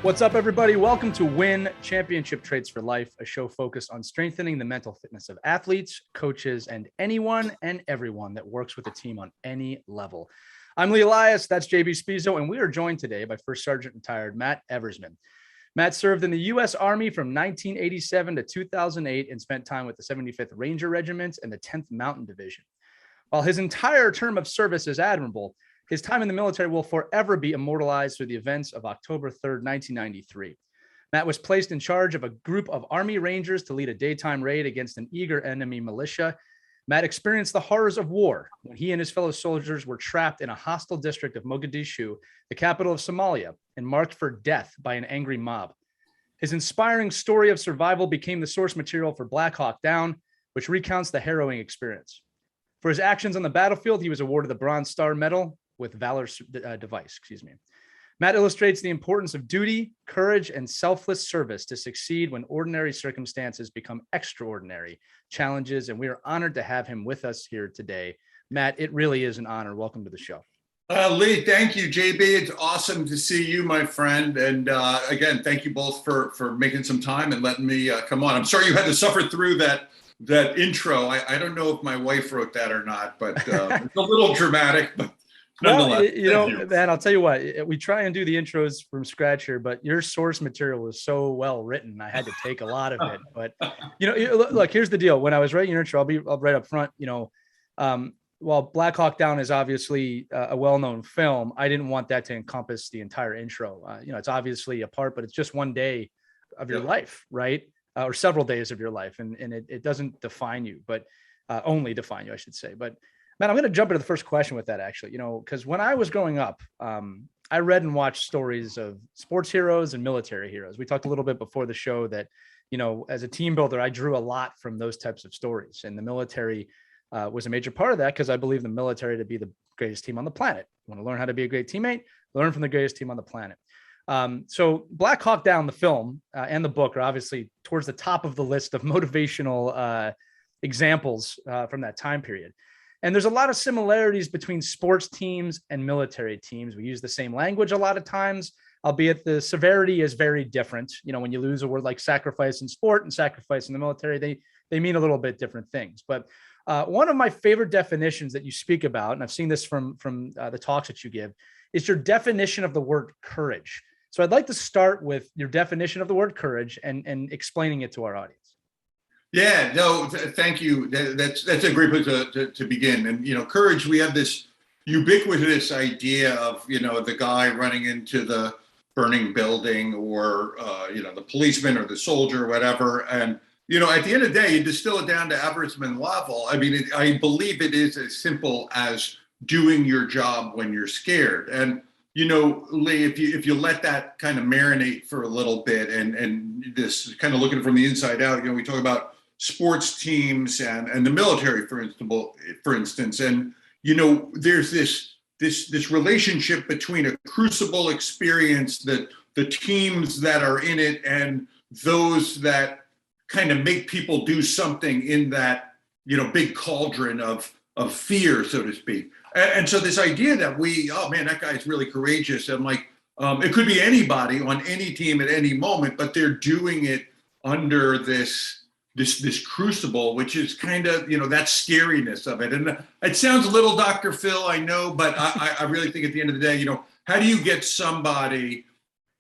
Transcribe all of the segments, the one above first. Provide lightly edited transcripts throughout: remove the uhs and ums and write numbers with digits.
What's up, everybody? Welcome to Win Championship Traits for Life, a show focused on strengthening the mental fitness of athletes, coaches, and anyone and everyone that works with a team on any level. I'm Lee Elias, that's JB Spizo, and we are joined today by First Sergeant retired Matt Eversmann. Matt served in the U.S. Army from 1987 to 2008 and spent time with the 75th Ranger Regiment and the 10th Mountain Division. While his entire term of service is admirable, his time in the military will forever be immortalized through the events of October 3rd, 1993. Matt was placed in charge of a group of Army Rangers to lead a daytime raid against an eager enemy militia. Matt experienced the horrors of war when he and his fellow soldiers were trapped in a hostile district of Mogadishu, the capital of Somalia, and marked for death by an angry mob. His inspiring story of survival became the source material for Black Hawk Down, which recounts the harrowing experience. For his actions on the battlefield, he was awarded the Bronze Star Medal with Valor device. Matt illustrates the importance of duty, courage, and selfless service to succeed when ordinary circumstances become extraordinary challenges, and we are honored to have him with us here today. Matt, it really is an honor. Welcome to the show. Lee, thank you, JB. It's awesome to see you, my friend. And again, thank you both for making some time and letting me come on. I'm sorry you had to suffer through that intro. I don't know if my wife wrote that or not, but it's a little dramatic, but nonetheless. Well, man, I'll tell you what, we try and do the intros from scratch here, but your source material was so well written. I had to take a lot of it, but look, here's the deal. When I was writing your intro, I'll right up front, while Black Hawk Down is obviously a well-known film, I didn't want that to encompass the entire intro. It's obviously a part, but it's just one day of your life, right? Or several days of your life. And it doesn't define you, but only define you, I should say. But Matt, I'm going to jump into the first question with that, actually, because when I was growing up, I read and watched stories of sports heroes and military heroes. We talked a little bit before the show that, as a team builder, I drew a lot from those types of stories, and the military was a major part of that because I believe the military to be the greatest team on the planet. You want to learn how to be a great teammate, learn from the greatest team on the planet. So Black Hawk Down, the film and the book, are obviously towards the top of the list of motivational examples from that time period. And there's a lot of similarities between sports teams and military teams. We use the same language a lot of times, albeit the severity is very different. When you lose a word like sacrifice in sport and sacrifice in the military, they mean a little bit different things. But one of my favorite definitions that you speak about, and I've seen this from the talks that you give, is your definition of the word courage. So I'd like to start with your definition of the word courage and explaining it to our audience. Yeah, no, thank you. That's a great place to begin. And, courage, we have this ubiquitous idea of, the guy running into the burning building or, the policeman or the soldier or whatever. And, at the end of the day, you distill it down to Eversmann level. I mean, I believe it is as simple as doing your job when you're scared. And, Lee, if you let that kind of marinate for a little bit and this kind of looking from the inside out, we talk about sports teams and the military, for instance, and there's this relationship between a crucible experience that the teams that are in it and those that kind of make people do something in that big cauldron of fear, so to speak. And so this idea that that guy's really courageous, and it could be anybody on any team at any moment, but they're doing it under this crucible, which is kind of, that scariness of it. And it sounds a little Dr. Phil, I know, but I really think at the end of the day, how do you get somebody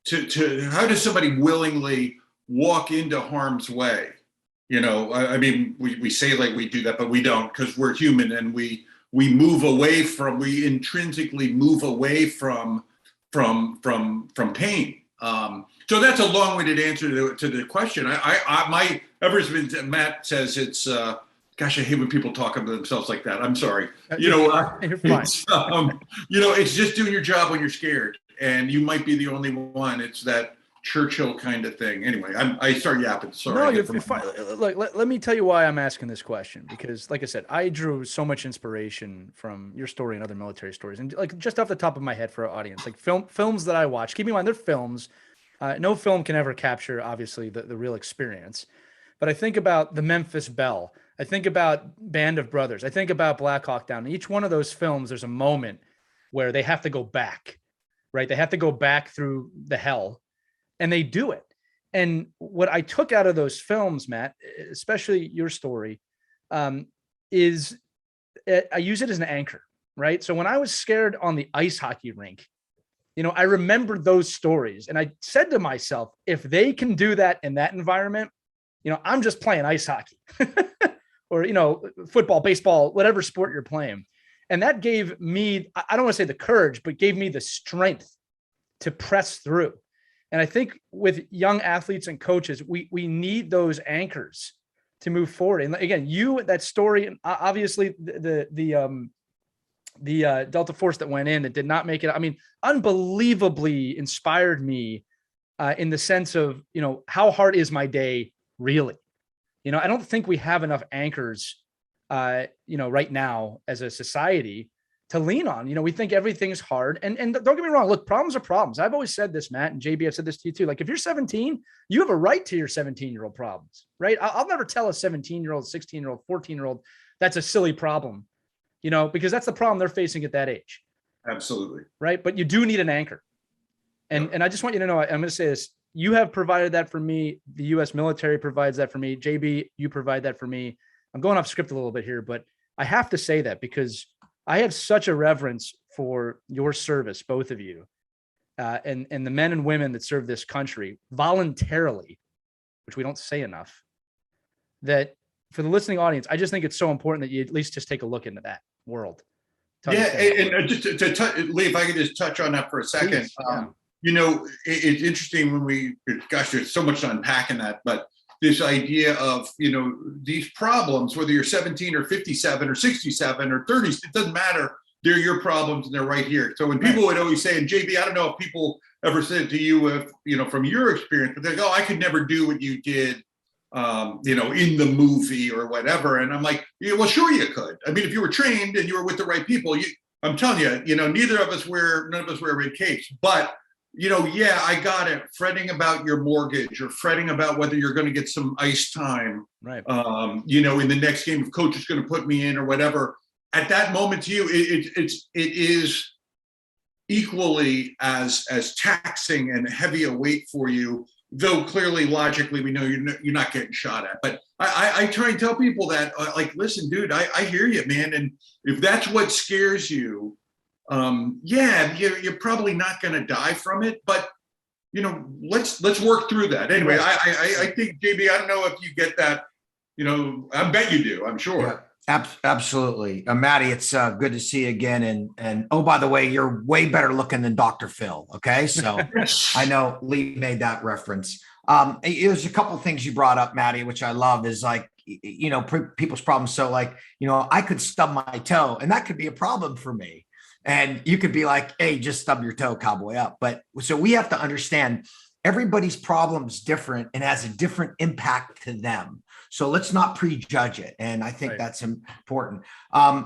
how does somebody willingly walk into harm's way? We say like we do that, but we don't, because we're human and we intrinsically move away from pain. So that's a long-winded answer to the question. My Eversmann, Matt says it's, gosh, I hate when people talk about themselves like that. I'm sorry. You're fine. It's just doing your job when you're scared, and you might be the only one. It's that Churchill kind of thing. Anyway, I start yapping. Sorry. No, you're fine. Look, let me tell you why I'm asking this question, because like I said, I drew so much inspiration from your story and other military stories. And just off the top of my head for our audience, films that I watch, keep in mind, they're films. No film can ever capture, obviously, the real experience. But I think about The Memphis Belle. I think about Band of Brothers. I think about Black Hawk Down. In each one of those films, there's a moment where they have to go back, right? They have to go back through the hell and they do it. And what I took out of those films, Matt, especially your story, is I use it as an anchor, right? So when I was scared on the ice hockey rink, I remembered those stories, and I said to myself, if they can do that in that environment, I'm just playing ice hockey or, football, baseball, whatever sport you're playing. And that gave me, I don't want to say the courage, but gave me the strength to press through. And I think with young athletes and coaches, we need those anchors to move forward. And again, that story, obviously the Delta Force that went in that did not make it, I mean, unbelievably inspired me in the sense of, how hard is my day really? I don't think we have enough anchors, right now as a society to lean on. We think everything's hard, and don't get me wrong. Look, problems are problems. I've always said this, Matt, and JB, I've said this to you too. Like, if you're 17, you have a right to your 17-year-old problems, right? I'll never tell a 17-year-old, 16-year-old, 14-year-old that's a silly problem, because that's the problem they're facing at that age. Absolutely. Right. But you do need an anchor. And I just want you to know, I'm going to say this. You have provided that for me. The U.S. military provides that for me. JB, you provide that for me. I'm going off script a little bit here, but I have to say that because I have such a reverence for your service, both of you, and the men and women that serve this country voluntarily, which we don't say enough, that for the listening audience, I just think it's so important that you at least just take a look into that world. Yeah, and just to touch, Lee, if I could just touch on that for a second. Please, it's interesting when there's so much to unpack in that, but this idea of, these problems, whether you're 17 or 57 or 67 or 30, it doesn't matter. They're your problems and they're right here. So when people would always say, and JB, I don't know if people ever said to you, from your experience, but they go, I could never do what you did, in the movie or whatever. And I'm like, well, sure you could. I mean, if you were trained and you were with the right people, I'm telling you, none of us wear red capes, but I got it. Fretting about your mortgage or fretting about whether you're going to get some ice time, right? In the next game, if coach is going to put me in or whatever. At that moment, to you, it is equally as taxing and heavy a weight for you. Though clearly, logically, we know you're not getting shot at. But I try and tell people that, listen, dude, I hear you, man. And if that's what scares you, you're probably not going to die from it, but let's work through that. Anyway, I think, JB, I don't know if you get that, I bet you do, I'm sure. Yeah, absolutely. Matty, it's good to see you again. And oh, by the way, you're way better looking than Dr. Phil. Okay. So I know Lee made that reference. There's a couple of things you brought up, Matty, which I love is people's problems. So I could stub my toe and that could be a problem for me. And you could be like, hey, just stub your toe, cowboy up. But so we have to understand everybody's problem is different and has a different impact to them. So let's not prejudge it. And I think that's important.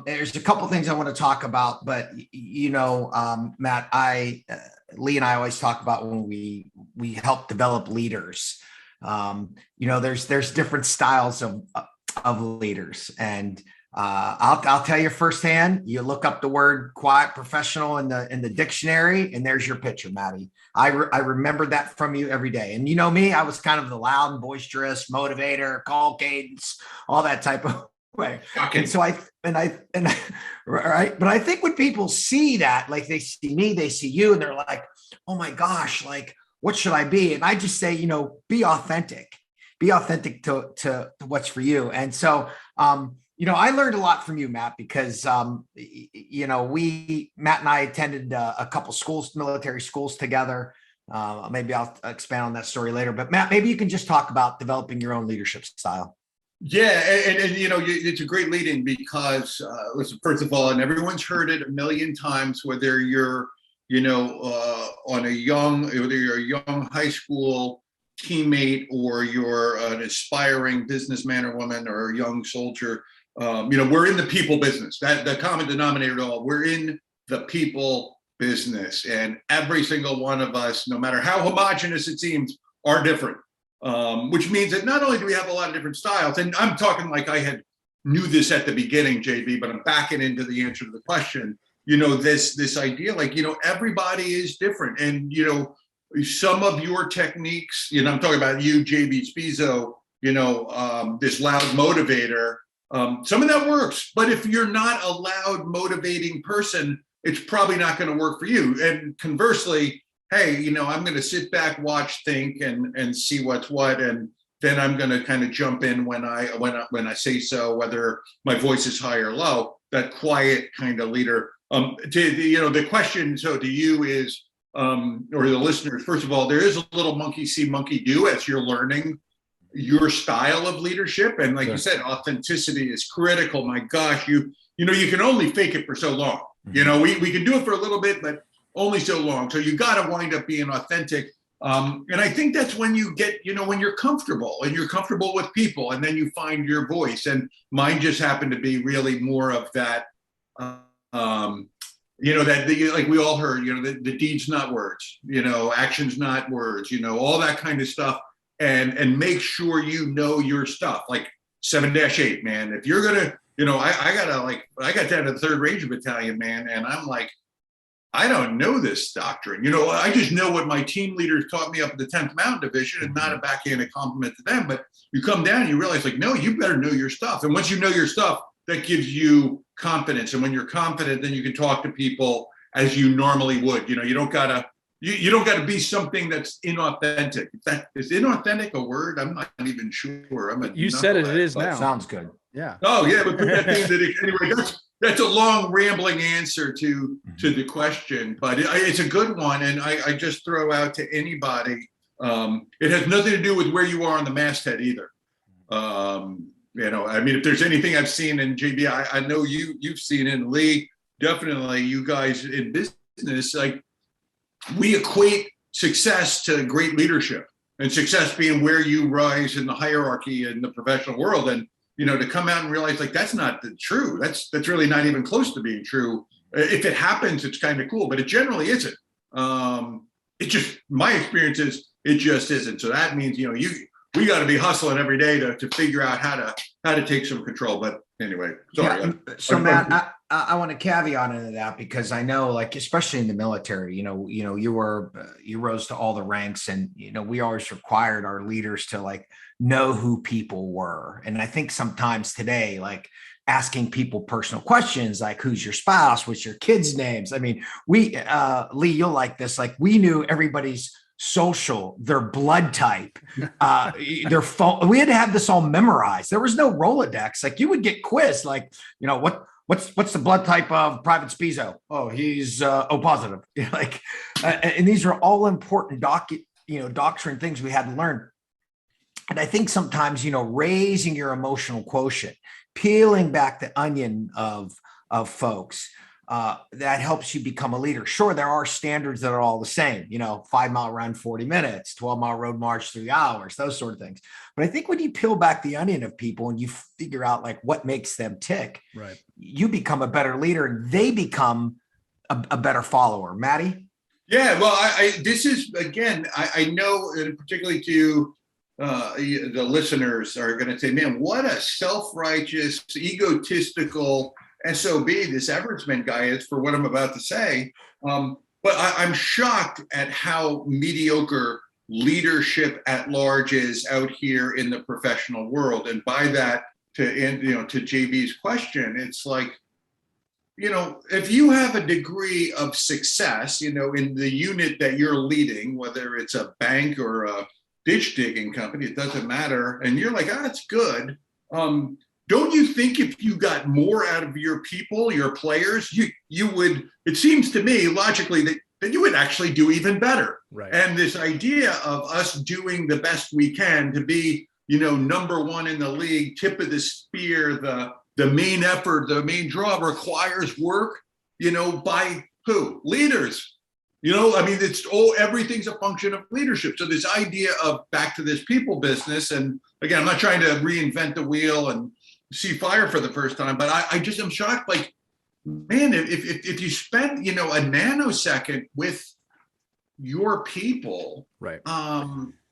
There's a couple of things I want to talk about, but Matt, Lee and I always talk about when we help develop leaders. There's different styles of leaders, and I'll tell you firsthand. You look up the word quiet professional in the dictionary, and there's your picture, Matty. I remember that from you every day. And me, I was kind of the loud and boisterous motivator, call cadence, all that type of way. Okay. And so right. But I think when people see that, like they see me, they see you, and they're like, oh my gosh, like what should I be? And I just say, be authentic. Be authentic to what's for you. And so I learned a lot from you, Matt, because, Matt and I attended a couple schools, military schools together. Maybe I'll expand on that story later, but Matt, maybe you can just talk about developing your own leadership style. Yeah. And it's a great lead in because, listen, first of all, and everyone's heard it a million times, whether you're, whether you're a young high school teammate or you're an aspiring businessman or woman or a young soldier, we're in the people business. That the common denominator at all. We're in the people business, and every single one of us, no matter how homogenous it seems, are different. Which means that not only do we have a lot of different styles, and I'm talking like I knew this at the beginning, JB, but I'm backing into the answer to the question. This idea, everybody is different, and some of your techniques, I'm talking about you, JB Spizo, this loud motivator, some of that works, but if you're not a loud motivating person, it's probably not going to work for you. And conversely, hey, I'm going to sit back, watch, think, and see what's what, and then I'm going to kind of jump in when I say so, whether my voice is high or low. That quiet kind of leader. The question to you is, or the listeners, first of all, there is a little monkey see, monkey do as you're learning your style of leadership, and like you said, authenticity is critical. My gosh, you can only fake it for so long. We can do it for a little bit, but only so long. So you got to wind up being authentic. And I think that's when you get, when you're comfortable and you're comfortable with people, and then you find your voice. And mine just happened to be really more of that, like we all heard, the deeds, not words, actions, not words, all that kind of stuff. And make sure your stuff, like 7-8, man. If you're gonna, I got down to the 3rd Ranger Battalion, man, and I'm like, I don't know this doctrine. I just know what my team leaders taught me up at the 10th Mountain Division, and not a backhanded compliment to them. But you come down and you realize, like, no, you better know your stuff. And once you know your stuff, that gives you confidence. And when you're confident, then you can talk to people as you normally would. You don't gotta. You don't got to be something that's inauthentic. Is inauthentic a word? I'm not even sure. You said it is now. Sounds good. Yeah. Oh yeah, but put that thing anyway. That's a long rambling answer to the question, but it's a good one, and I just throw out to anybody. It has nothing to do with where you are on the masthead either. If there's anything I've seen in JB, I know you've seen in Lee, definitely you guys in business, like, we equate success to great leadership, and success being where you rise in the hierarchy in the professional world. And, to come out and realize, like, that's not true. That's really not even close to being true. If it happens, it's kind of cool, but it generally isn't. My experience is it just isn't. So that means, we got to be hustling every day to figure out how to take some control. But anyway, sorry. Yeah. So Matt, I want to caveat into that, because I know, like, especially in the military, you rose to all the ranks, and, we always required our leaders to, like, know who people were. And I think sometimes today, like, asking people personal questions, like, who's your spouse, what's your kids' names? I mean, we, Lee, you'll like this. Like, we knew everybody's social, their blood type, their phone. We had to have this all memorized. There was no Rolodex. Like, you would get quizzed, like, what's the blood type of Private Spizo? Oh, he's O positive. And these are all important doctrine things we had to learn. And I think sometimes, raising your emotional quotient, peeling back the onion of folks, that helps you become a leader. Sure, there are standards that are all the same, 5-mile run, 40 minutes, 12-mile road march, 3 hours, those sort of things. But I think when you peel back the onion of people and you figure out, like, what makes them tick, right, you become a better leader, and they become a better follower. Matty? Yeah, well, this is, again, I know, particularly to the listeners are going to say, man, what a self-righteous, egotistical SOB this Eversmann guy is for what I'm about to say. But I'm shocked at how mediocre leadership at large is out here in the professional world. And by that, to JB's question, it's like, if you have a degree of success, in the unit that you're leading, whether it's a bank or a ditch digging company, it doesn't matter. And you're like, it's good. Don't you think if you got more out of your people, your players, you would, it seems to me logically that you would actually do even better. Right. And this idea of us doing the best we can to be, number one in the league, tip of the spear, the main effort, the main draw requires work, by who? Leaders. Everything's a function of leadership. So this idea of back to this people business, and again, I'm not trying to reinvent the wheel and see fire for the first time, but I just am shocked. Like, man, if you spend, a nanosecond with your people, right,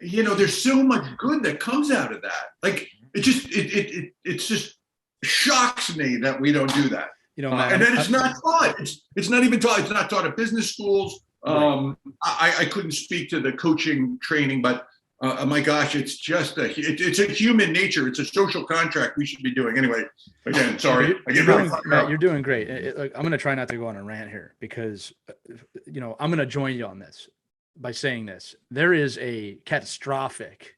there's so much good that comes out of that. Like, it just shocks me that we don't do that. Matt, and then it's not taught. It's not even taught. It's not taught at business schools. I couldn't speak to the coaching training, but my gosh, it's just it's a human nature. It's a social contract we should be doing anyway. Again, sorry, Matt, you're doing great. I'm going to try not to go on a rant here because, I'm going to join you on this by saying this. There is a catastrophic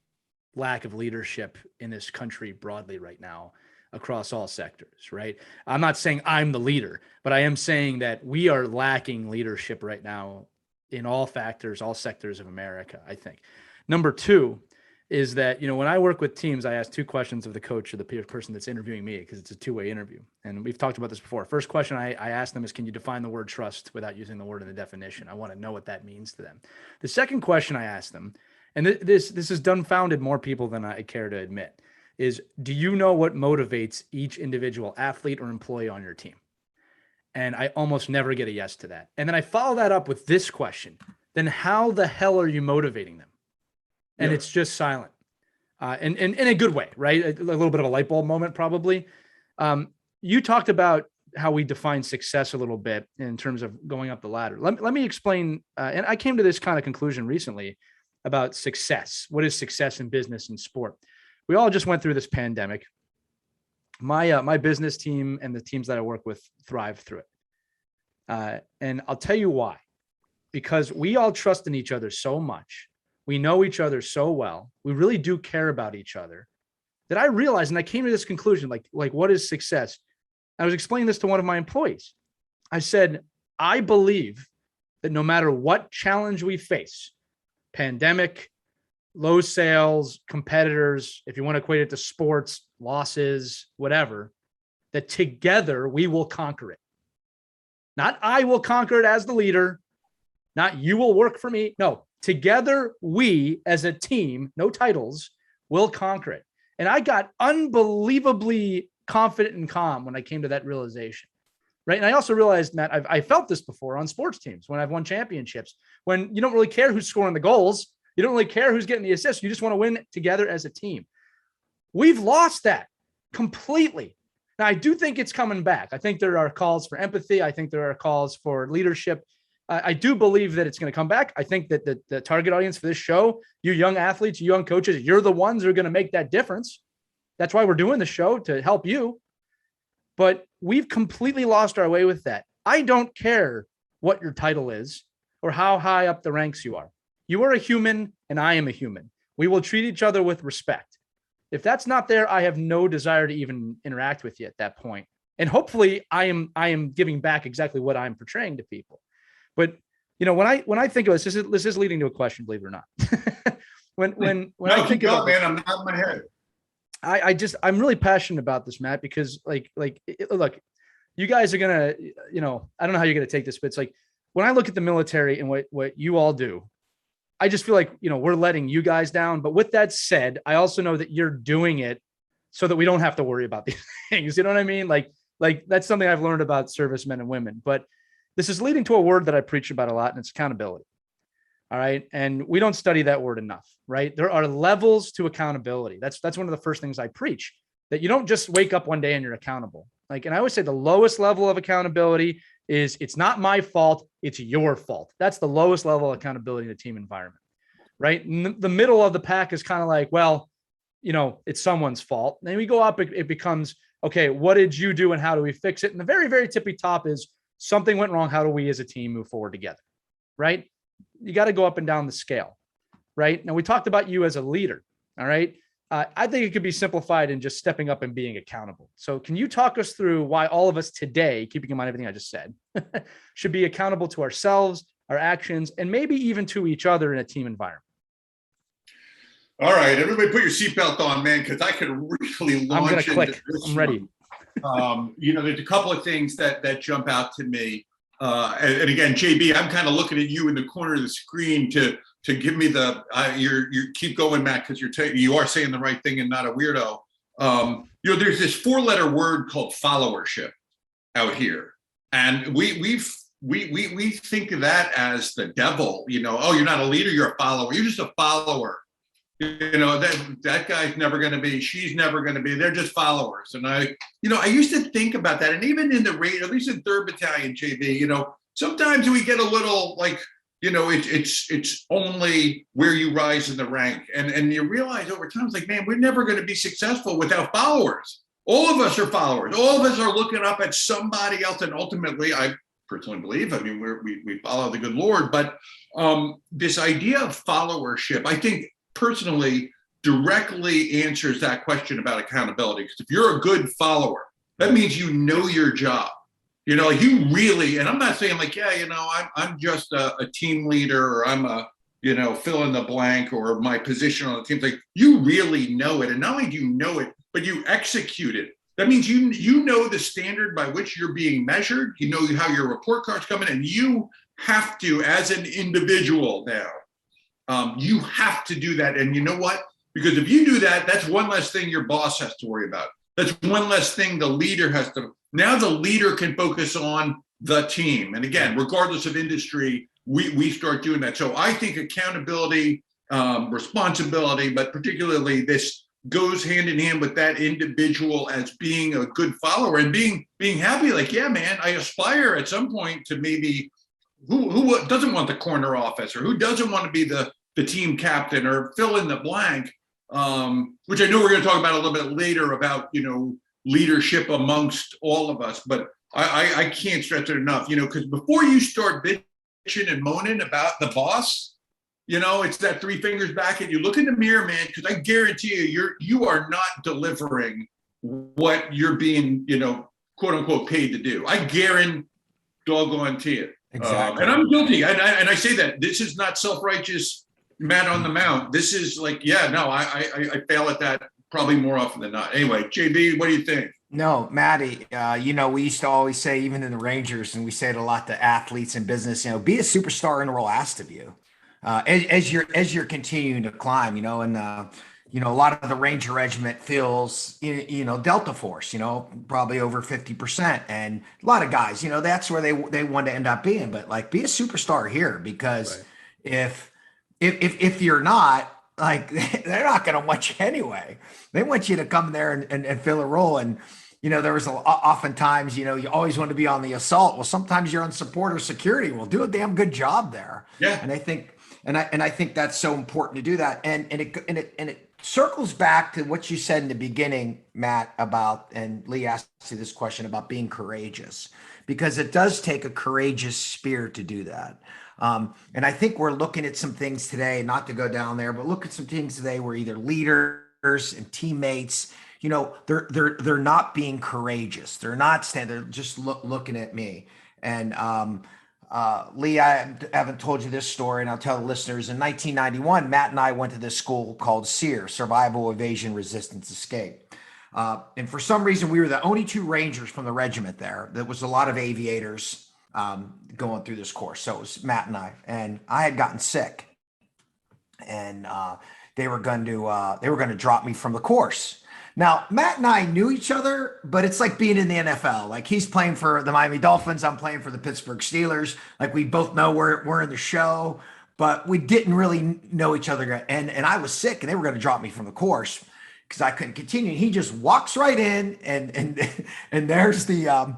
lack of leadership in this country broadly right now across all sectors, right? I'm not saying I'm the leader, but I am saying that we are lacking leadership right now in all factors, all sectors of America, I think. Number two is that, when I work with teams, I ask two questions of the coach or the person that's interviewing me, because it's a two-way interview. And we've talked about this before. First question I ask them is, can you define the word trust without using the word in the definition? I want to know what that means to them. The second question I ask them, and this has dumbfounded more people than I care to admit, is, do you know what motivates each individual athlete or employee on your team? And I almost never get a yes to that. And then I follow that up with this question: then how the hell are you motivating them? And it's just silent, and in a good way, right? A little bit of a light bulb moment, probably. You talked about how we define success a little bit in terms of going up the ladder. Let me explain. And I came to this kind of conclusion recently about success. What is success in business and sport? We all just went through this pandemic. My business team and the teams that I work with thrive through it. And I'll tell you why. Because we all trust in each other so much. We know each other so well. We really do care about each other, that I realized, and I came to this conclusion, like what is success? I was explaining this to one of my employees. I said, I believe that no matter what challenge we face, pandemic, low sales, competitors, if you want to equate it to sports, losses, whatever, that together we will conquer it. Not I will conquer it as the leader, not you will work for me. No, together we as a team, no titles, will conquer it. And I got unbelievably confident and calm when I came to that realization, right? And I also realized, Matt, I felt this before on sports teams when I've won championships, when you don't really care who's scoring the goals. You don't really care who's getting the assists. You just want to win together as a team. We've lost that completely. Now, I do think it's coming back. I think there are calls for empathy. I think there are calls for leadership. I do believe that it's going to come back. I think that the target audience for this show, you young athletes, you young coaches, you're the ones who are going to make that difference. That's why we're doing the show, to help you. But we've completely lost our way with that. I don't care what your title is or how high up the ranks you are. You are a human and I am a human. We will treat each other with respect. If that's not there, I have no desire to even interact with you at that point. And hopefully I am giving back exactly what I'm portraying to people. But when I think of this is leading to a question, believe it or not. when I think about man, I'm not in my head. I'm really passionate about this, Matt, because look, you guys are gonna, I don't know how you're gonna take this, but it's like when I look at the military and what you all do, I just feel like, we're letting you guys down. But with that said, I also know that you're doing it so that we don't have to worry about these things. You know what I mean? Like that's something I've learned about servicemen and women. But this is leading to a word that I preach about a lot, and it's accountability. All right. And we don't study that word enough, right? There are levels to accountability. That's one of the first things I preach, that you don't just wake up one day and you're accountable. And I always say the lowest level of accountability is, it's not my fault, it's your fault. That's the lowest level of accountability in a team environment, right? The middle of the pack is kind of like, well, it's someone's fault. Then we go up, it becomes, okay, what did you do and how do we fix it? And the very, very tippy top is, something went wrong. How do we as a team move forward together? Right? You got to go up and down the scale, right? Now we talked about you as a leader. All right. I think it could be simplified in just stepping up and being accountable. So can you talk us through why all of us today, keeping in mind everything I just said, should be accountable to ourselves, our actions, and maybe even to each other in a team environment? All right, everybody put your seatbelt on, man, because I could really launch. I'm going to click. I'm ready. There's a couple of things that jump out to me. And again, JB, I'm kind of looking at you in the corner of the screen to give me the, you keep going, Matt, because you are saying the right thing and not a weirdo. There's this 4-letter word called followership out here. And we think of that as the devil, oh, you're not a leader, you're a follower. You're just a follower. That guy's never going to be, she's never going to be, they're just followers. And I used to think about that. And even in the at least in 3rd Battalion, JB, sometimes we get a little like, it's only where you rise in the rank. And you realize over time, it's like, man, we're never going to be successful without followers. All of us are followers. All of us are looking up at somebody else. And ultimately, I personally believe, we follow the good Lord. But this idea of follower,ship, I think personally directly answers that question about accountability. Because if you're a good follower, that means you know your job. You really, and I'm not saying like, I'm just a team leader, or I'm a, fill in the blank, or my position on the team. Like, you really know it. And not only do you know it, but you execute it. That means you know the standard by which you're being measured. You know how your report cards come in, and you have to, as an individual now, you have to do that. And you know what? Because if you do that, that's one less thing your boss has to worry about. That's one less thing the leader has to. Now the leader can focus on the team. And again, regardless of industry, we start doing that. So I think accountability, responsibility, but particularly this goes hand in hand with that individual as being a good follower and being happy. Like, yeah, man, I aspire at some point to maybe who doesn't want the corner office, or who doesn't want to be the team captain, or fill in the blank. Which I know we're going to talk about a little bit later about, leadership amongst all of us, but I can't stress it enough, because before you start bitching and moaning about the boss, it's that three fingers back, and you look in the mirror, man, because I guarantee you are not delivering what you're being, quote unquote, paid to do. I guarantee it. Exactly. And I'm guilty. And I say that this is not self-righteous Matt on the mount. This is like, I fail at that probably more often than not. Anyway, JB, what do you think? No, Matty, we used to always say, even in the Rangers, and we say it a lot to athletes in business, be a superstar and we'll ask of you. As you're continuing to climb, and a lot of the Ranger Regiment feels, Delta Force, probably over 50%. And a lot of guys, that's where they want to end up being. But like, be a superstar here, because right. If you're not, like, they're not going to want you anyway. They want you to come there and fill a role. And, there was oftentimes, you always want to be on the assault. Well, sometimes you're on support or security. Well, do a damn good job there. Yeah. And I think, and I think that's so important to do that. And it circles back to what you said in the beginning, Matt, about, and Lee asked you this question about being courageous, because it does take a courageous spirit to do that. And I think we're looking at some things today, not to go down there, but look at some things today where either leaders and teammates, they're not being courageous. They're not standing, they're just looking at me. And Lee, I haven't told you this story, and I'll tell the listeners. In 1991, Matt and I went to this school called SEER, Survival, Evasion, Resistance, Escape. And for some reason, we were the only two Rangers from the regiment there. There was a lot of aviators going through this course. So it was Matt and I had gotten sick, and they were going to drop me from the course. Now, Matt and I knew each other, but it's like being in the NFL. Like, he's playing for the Miami Dolphins, I'm playing for the Pittsburgh Steelers. Like, we both know we're in the show, but we didn't really know each other. And I was sick, and they were going to drop me from the course because I couldn't continue. And he just walks right in, and there's the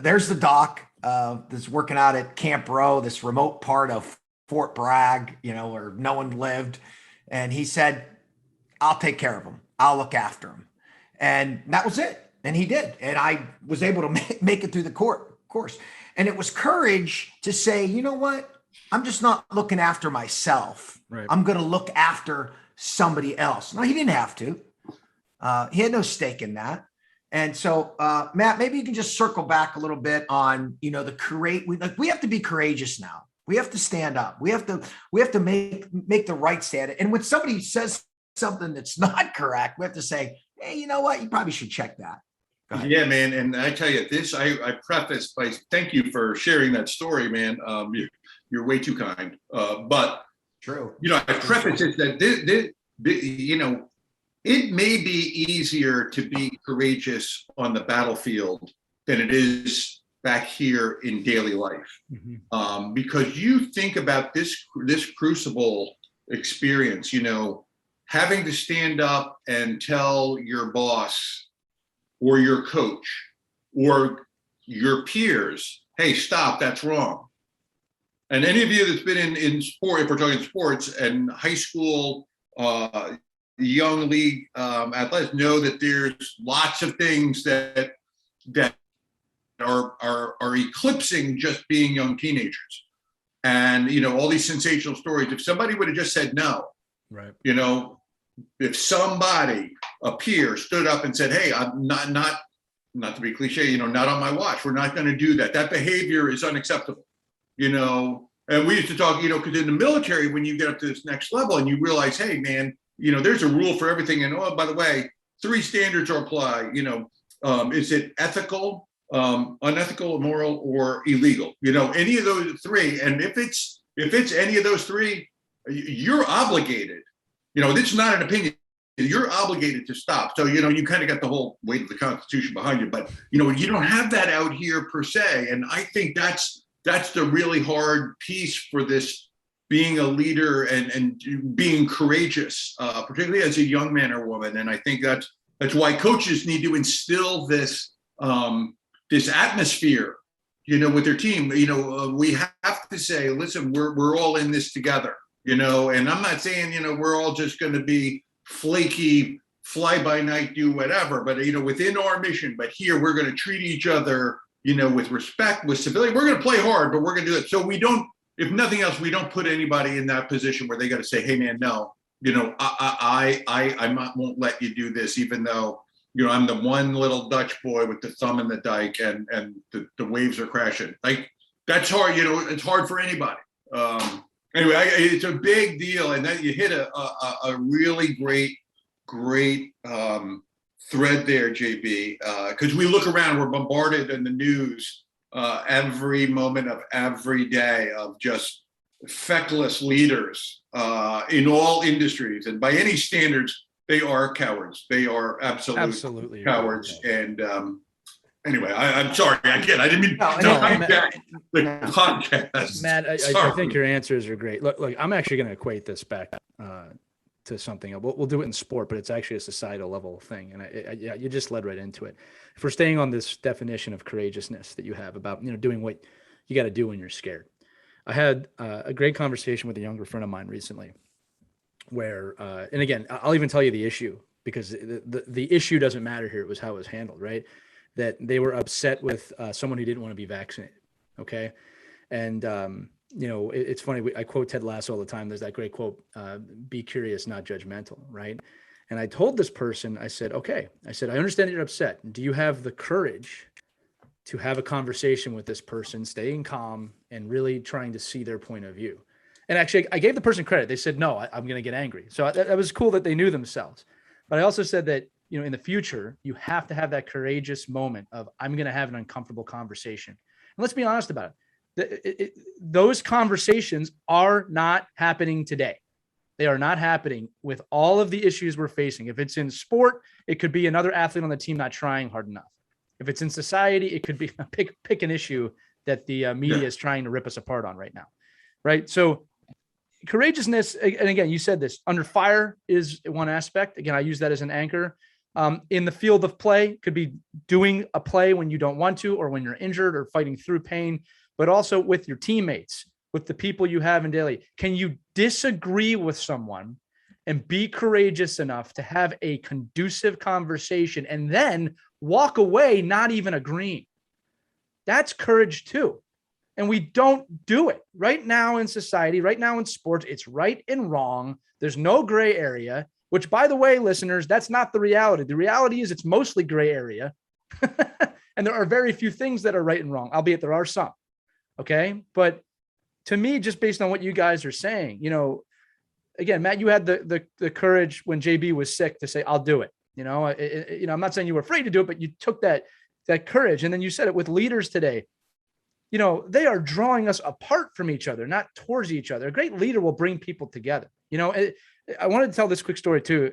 there's the doc that's working out at Camp Row, this remote part of Fort Bragg, where no one lived. And he said, "I'll take care of him. I'll look after him." And that was it. And he did. And I was able to make it through the course. And it was courage to say, you know what? I'm just not looking after myself. Right. I'm going to look after somebody else. No, he didn't have to. He had no stake in that. And so, Matt, maybe you can just circle back a little bit on, the courage. We have to be courageous now. We have to stand up. We have to make the right stand. And when somebody says something that's not correct, we have to say, hey, you know what? You probably should check that. Yeah, man. And I tell you this, I preface by thank you for sharing that story, man. You're way too kind. But true. I preface it that it may be easier to be courageous on the battlefield than it is back here in daily life. Mm-hmm. Because you think about this crucible experience, having to stand up and tell your boss or your coach or your peers, hey, stop, that's wrong. And any of you that's been in sport, if we're talking sports and high school, young league athletes, know that there's lots of things that are eclipsing just being young teenagers. And, all these sensational stories, if somebody would have just said no, right. If somebody, a peer, stood up and said, hey, I'm not to be cliche, not on my watch. We're not going to do that. That behavior is unacceptable, and we used to talk, because in the military, when you get up to this next level and you realize, hey, man, there's a rule for everything. And oh, by the way, 3 standards are applied, is it ethical, unethical, immoral, or illegal? Any of those 3. And if it's any of those 3, you're obligated. This is not an opinion. You're obligated to stop. So, you kind of got the whole weight of the Constitution behind you, but, you don't have that out here per se. And I think that's the really hard piece for this being a leader and being courageous, particularly as a young man or woman. And I think that's why coaches need to instill this atmosphere, with their team. We have to say, listen, we're all in this together, and I'm not saying, we're all just going to be flaky, fly by night, do whatever, but, within our mission, but here we're going to treat each other, with respect, with civility. We're going to play hard, but we're going to do it. So we don't, if nothing else, we don't put anybody in that position where they got to say, hey man, no, I won't let you do this, even though, I'm the one little Dutch boy with the thumb in the dike and the waves are crashing. Like, that's hard, it's hard for anybody. Anyway, it's a big deal. And then you hit a really great thread there, JB, because we look around, we're bombarded in the news every moment of every day of just feckless leaders in all industries. And by any standards, they are cowards. They are absolutely cowards. And anyway, I'm sorry. Again, I didn't mean to hijack the podcast. Matt, I think your answers are great. Look, I'm actually going to equate this back to something. We'll do it in sport, but it's actually a societal level thing. And you just led right into it. If we're staying on this definition of courageousness that you have about, doing what you got to do when you're scared. I had a great conversation with a younger friend of mine recently where, and again, I'll even tell you the issue, because the issue doesn't matter here. It was how it was handled, right? That they were upset with someone who didn't want to be vaccinated. Okay. And, it's funny. I quote Ted Lasso all the time. There's that great quote, be curious, not judgmental. Right. And I told this person, I said, okay, I understand that you're upset. Do you have the courage to have a conversation with this person, staying calm and really trying to see their point of view? And actually, I gave the person credit. They said, no, I'm going to get angry. So that was cool that they knew themselves. But I also said that, in the future, you have to have that courageous moment of, I'm going to have an uncomfortable conversation. And let's be honest about it. Those conversations are not happening today. They are not happening with all of the issues we're facing. If it's in sport, it could be another athlete on the team not trying hard enough. If it's in society, it could be pick an issue that the media is trying to rip us apart on right now. Right. So courageousness, and again, you said this, under fire is one aspect. Again, I use that as an anchor. In the field of play, could be doing a play when you don't want to, or when you're injured or fighting through pain, but also with your teammates, with the people you have in daily. Can you disagree with someone and be courageous enough to have a conducive conversation and then walk away not even agreeing? That's courage too. And we don't do it right now in society, right now in sports. It's right and wrong. There's no gray area, which, by the way, listeners, that's not the reality. The reality is it's mostly gray area. And there are very few things that are right and wrong, albeit there are some. Okay. But to me, just based on what you guys are saying, again, Matt, you had the courage when JB was sick to say, I'll do it. I'm not saying you were afraid to do it, but you took that courage. And then you said it with leaders today. They are drawing us apart from each other, not towards each other. A great leader will bring people together. I wanted to tell this quick story too.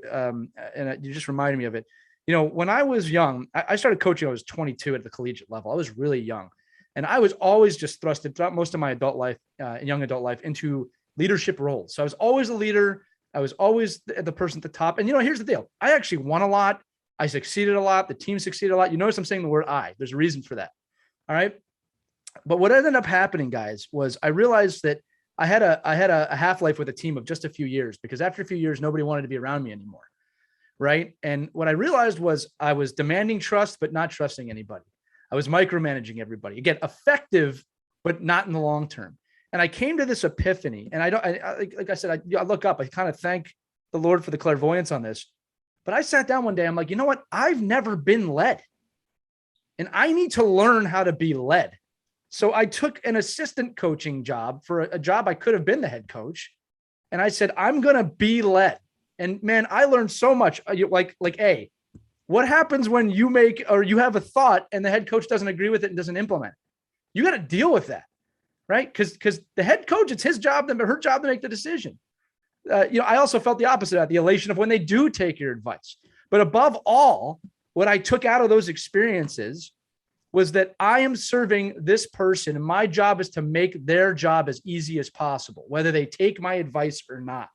And you just reminded me of it. When I was young, I started coaching. I was 22 at the collegiate level. I was really young. And I was always just thrusted throughout most of my adult life, young adult life, into leadership roles. So I was always a leader. I was always the person at the top. And, here's the deal. I actually won a lot. I succeeded a lot. The team succeeded a lot. You notice I'm saying the word I. There's a reason for that. All right. But what ended up happening, guys, was I realized that I had a half-life with a team of just a few years, because after a few years, nobody wanted to be around me anymore. Right. And what I realized was I was demanding trust, but not trusting anybody. I was micromanaging everybody. Again, effective, but not in the long term. And I came to this epiphany. And like I said, I look up, I kind of thank the Lord for the clairvoyance on this. But I sat down one day, I'm like, you know what? I've never been led. And I need to learn how to be led. So I took an assistant coaching job for a job I could have been the head coach. And I said, I'm going to be led. And man, I learned so much. What happens when you make, or you have a thought and the head coach doesn't agree with it and doesn't implement it? You got to deal with that, right? Because the head coach, it's his job, her job to make the decision. I also felt the opposite of that, the elation of when they do take your advice. But above all, what I took out of those experiences was that I am serving this person, and my job is to make their job as easy as possible, whether they take my advice or not.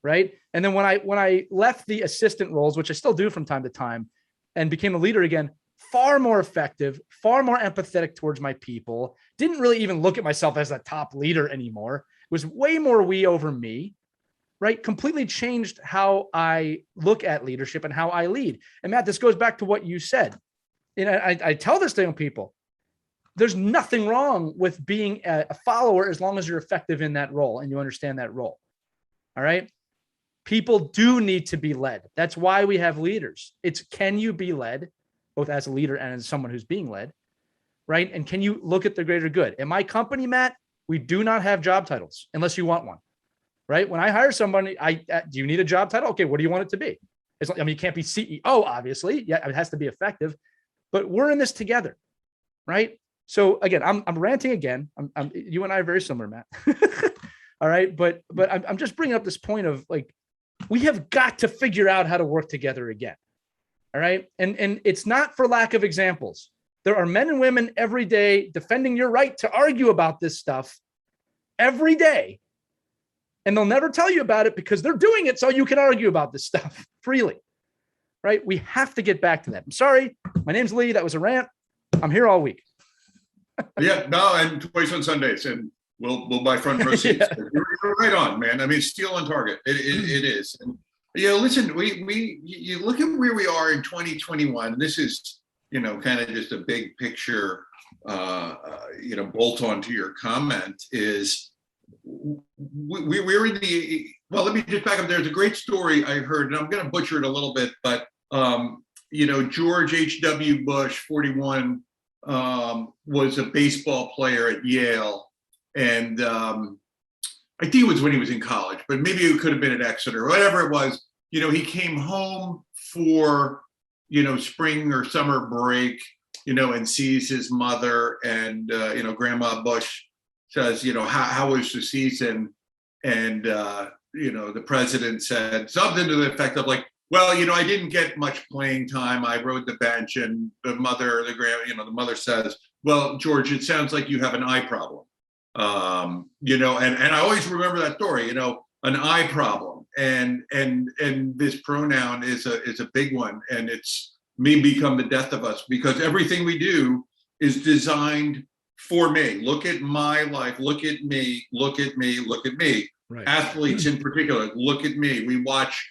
Right. And then when I left the assistant roles, which I still do from time to time, and became a leader again, far more effective, far more empathetic towards my people, didn't really even look at myself as a top leader anymore. It was way more we over me, right? Completely changed how I look at leadership and how I lead. And Matt, this goes back to what you said. And I tell this to people, there's nothing wrong with being a follower as long as you're effective in that role and you understand that role. All right. People do need to be led. That's why we have leaders. It's, can you be led, both as a leader and as someone who's being led, right? And can you look at the greater good? In my company, Matt, we do not have job titles unless you want one, right? When I hire somebody, do you need a job title? Okay, what do you want it to be? You can't be CEO, obviously. Yeah, it has to be effective, but we're in this together, right? So again, I'm ranting again. You and I are very similar, Matt. All right, but I'm just bringing up this point of like, we have got to figure out how to work together again. All right. And it's not for lack of examples. There are men and women every day defending your right to argue about this stuff every day. And they'll never tell you about it because they're doing it so you can argue about this stuff freely. Right. We have to get back to that. I'm sorry. My name's Lee. That was a rant. I'm here all week. Yeah, no, and twice on Sundays, and we'll buy front row seats. Yeah. You're right on, man. I mean, steel on target. It is. And, listen, you look at where we are in 2021. This is, kind of just a big picture, bolt on to your comment is we're in the, well, let me just back up. There's a great story I heard, and I'm going to butcher it a little bit, but, George H.W. Bush, 41, was a baseball player at Yale. And I think it was when he was in college, but maybe it could have been at Exeter, whatever it was. He came home for, spring or summer break, and sees his mother, and, Grandma Bush says, how was the season? And, the president said something to the effect of like, well, I didn't get much playing time. I rode the bench. And the mother says, well, George, it sounds like you have an eye problem. And I always remember that story, an eye problem, and this pronoun is a big one, and it's may become the death of us, because everything we do is designed for me. Look at my life. Look at me. Look at me. Look at me. Right. Athletes in particular, look at me. We watch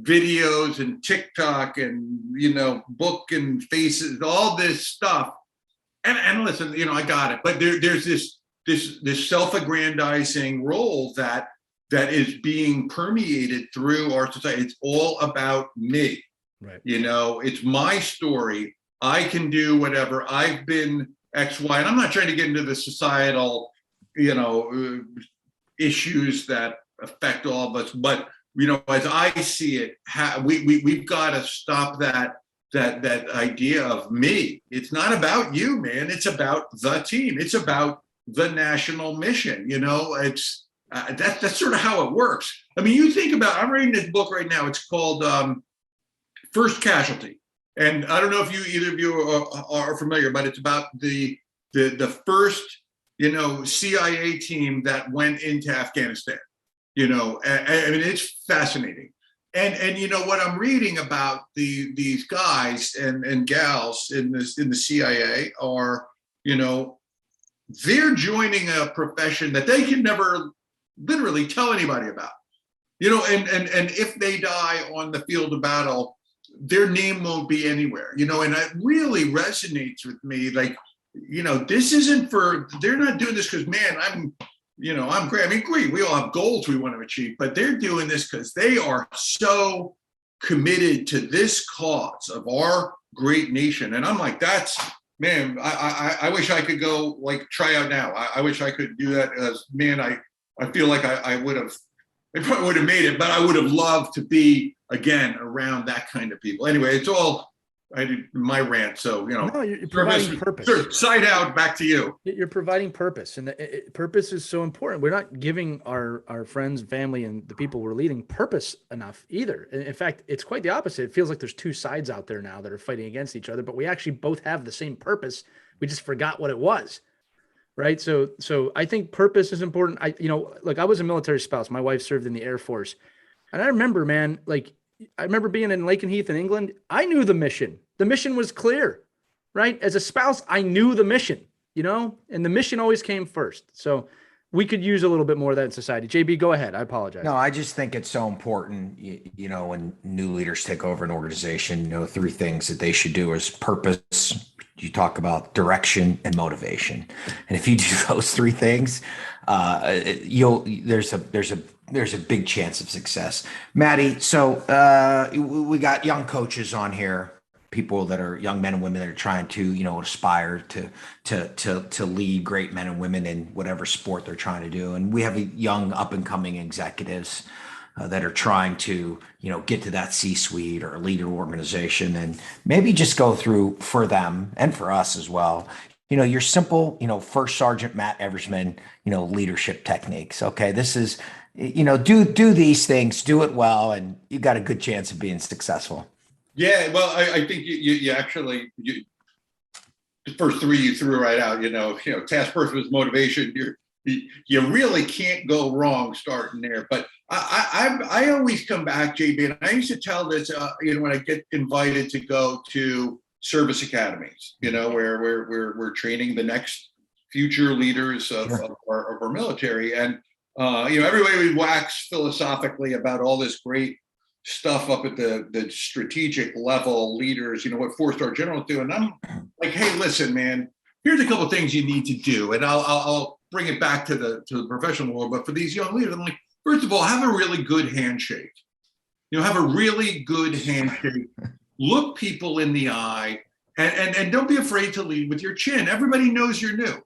videos and TikTok and, book and faces, all this stuff. And listen, I got it. But there's this self-aggrandizing role that is being permeated through our society. It's all about me. Right. It's my story. I can do whatever. I've been X, Y, and I'm not trying to get into the societal, issues that affect all of us. But, as I see it, we've got to stop that idea of me. It's not about you, man. It's about the team. It's about the national mission. It's that's sort of how it works. I mean, you think about, I'm reading this book right now. It's called First Casualty. And I don't know if either of you are familiar, but it's about the first, CIA team that went into Afghanistan. I mean, it's fascinating. And what I'm reading about these guys and gals in the CIA are, they're joining a profession that they can never literally tell anybody about. And if they die on the field of battle, their name won't be anywhere, and it really resonates with me. Like, this isn't they're not doing this because, man, I'm great. I mean, great. We all have goals we want to achieve, but they're doing this because they are so committed to this cause of our great nation. And I'm like, man, I wish I could go like try out now. I wish I could do that. Man, I feel like I probably would have made it, but I would have loved to be again around that kind of people. Anyway, it's all I did my rant. So, no, you're providing purpose. Sure, side out, back to you. You're providing purpose, and purpose is so important. We're not giving our friends, family, and the people we're leading purpose enough either. In fact, it's quite the opposite. It feels like there's two sides out there now that are fighting against each other, but we actually both have the same purpose. We just forgot what it was. Right. So I think purpose is important. I was a military spouse. My wife served in the Air Force. And I remember, man, I remember being in Lakenheath in England. I knew the mission. The mission was clear, right? As a spouse, I knew the mission, and the mission always came first. So we could use a little bit more of that in society. JB, go ahead. I apologize. No, I just think it's so important, when new leaders take over an organization, 3 things that they should do is purpose. You talk about direction and motivation. And if you do those 3 things, there's a big chance of success. Maddie, so we got young coaches on here, people that are young men and women that are trying to, aspire to lead great men and women in whatever sport they're trying to do. And we have young up and coming executives that are trying to, get to that C-suite or lead an organization, and maybe just go through for them and for us as well, your simple, First Sergeant Matt Eversmann, leadership techniques. Okay. This is, do these things, do it well, and you got a good chance of being successful. Yeah. Well, I think you actually, the first 3 you threw right out, task purpose, motivation, you really can't go wrong starting there. But I always come back, JB, and I used to tell this, when I get invited to go to service academies, where we're training the next future leaders of our military. And, everybody would wax philosophically about all this great stuff up at the strategic level, leaders, what 4-star generals do. And I'm like, hey, listen, man, here's a couple of things you need to do. And I'll bring it back to the professional world. But for these young leaders, I'm like, first of all, have a really good handshake. Have a really good handshake. Look people in the eye, and don't be afraid to lead with your chin. Everybody knows you're new.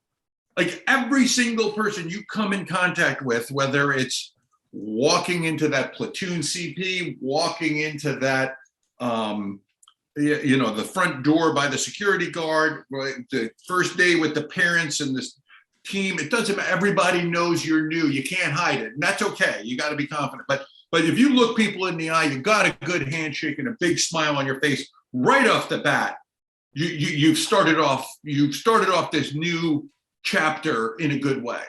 Like every single person you come in contact with, whether it's walking into that platoon CP, walking into that, the front door by the security guard, right? The first day with the parents and this team, it doesn't matter. Everybody knows you're new. You can't hide it. And that's okay. You got to be confident. But if you look people in the eye, you got a good handshake and a big smile on your face right off the bat. You've started off this new chapter in a good way.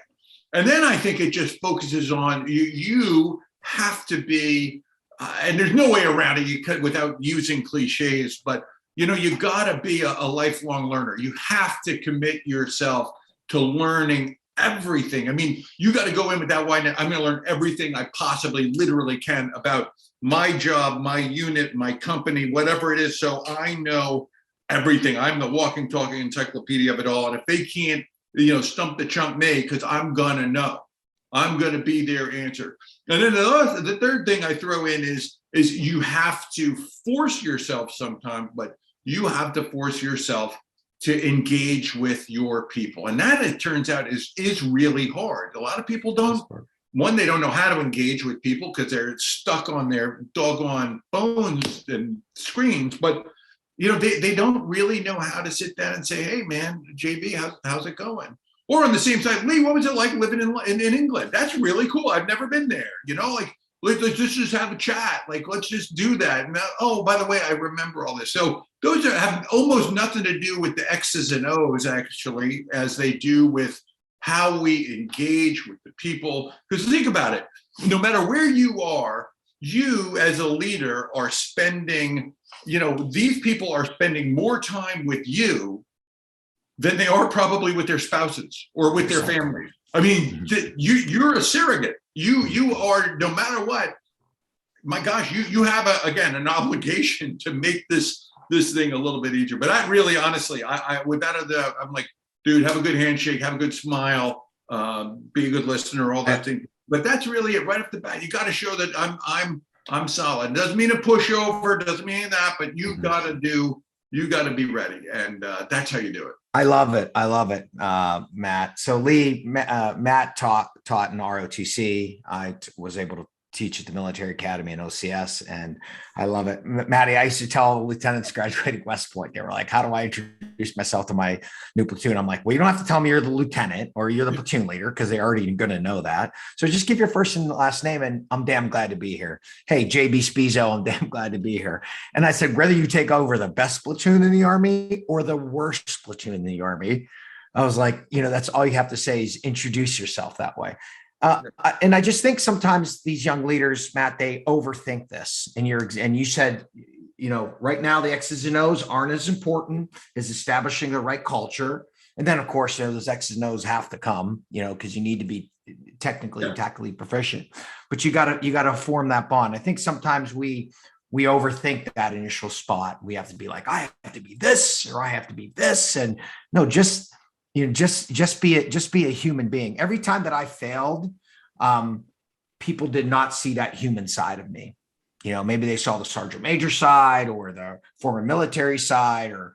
And then I think it just focuses on you have to be, and there's no way around it. You could without using cliches, but you got to be a lifelong learner. You have to commit yourself to learning everything. I mean, you got to go in with that wide net. I'm going to learn everything I possibly literally can about my job, my unit, my company, whatever it is. So I know everything. I'm the walking, talking encyclopedia of it all. And if they can't, stump the chump me, because I'm going to know. I'm going to be their answer. And then the third thing I throw in is you have to force yourself sometimes, but you have to force yourself to engage with your people. And that, it turns out, is really hard. A lot of people don't. One, they don't know how to engage with people because they're stuck on their doggone phones and screens. But they don't really know how to sit down and say, hey, man, JB, how's it going? Or on the same side, Lee, what was it like living in England? That's really cool. I've never been there. Let's just have a chat. Let's just do that. And oh, by the way, I remember all this. So those have almost nothing to do with the X's and O's, actually, as they do with how we engage with the people. Because think about it. No matter where you are, you as a leader are spending, these people are spending more time with you than they are probably with their spouses or with their families. I mean, you're a surrogate. You are, no matter what, my gosh, you have an obligation to make this thing a little bit easier. But I really, honestly, without a doubt, I'm like, dude, have a good handshake, have a good smile, be a good listener, all that thing. But that's really it right off the bat. You got to show that I'm solid. Doesn't mean a pushover, doesn't mean that, but you got to be ready, and that's how you do it. I love it. Matt. So Lee, Matt taught in ROTC. I was able to teach at the military academy in OCS, and I love it. Matty, I used to tell lieutenants graduating West Point, they were like, how do I introduce myself to my new platoon? I'm like, well, you don't have to tell me you're the lieutenant or you're the platoon leader, because they're already going to know that. So just give your first and last name, and I'm damn glad to be here. Hey, JB Spizzo, I'm damn glad to be here. And I said, whether you take over the best platoon in the Army or the worst platoon in the Army, I was like, that's all you have to say is introduce yourself that way. And I just think sometimes these young leaders, Matt, they overthink this. And you said, right now the X's and O's aren't as important as establishing the right culture. And then, of course, those X's and O's have to come, because you need to be technically and tactically proficient. But you gotta form that bond. I think sometimes we overthink that initial spot. We have to be like, I have to be this or I have to be this. And no, just be a human being. Every time that I failed, people did not see that human side of me. Maybe they saw the sergeant major side or the former military side or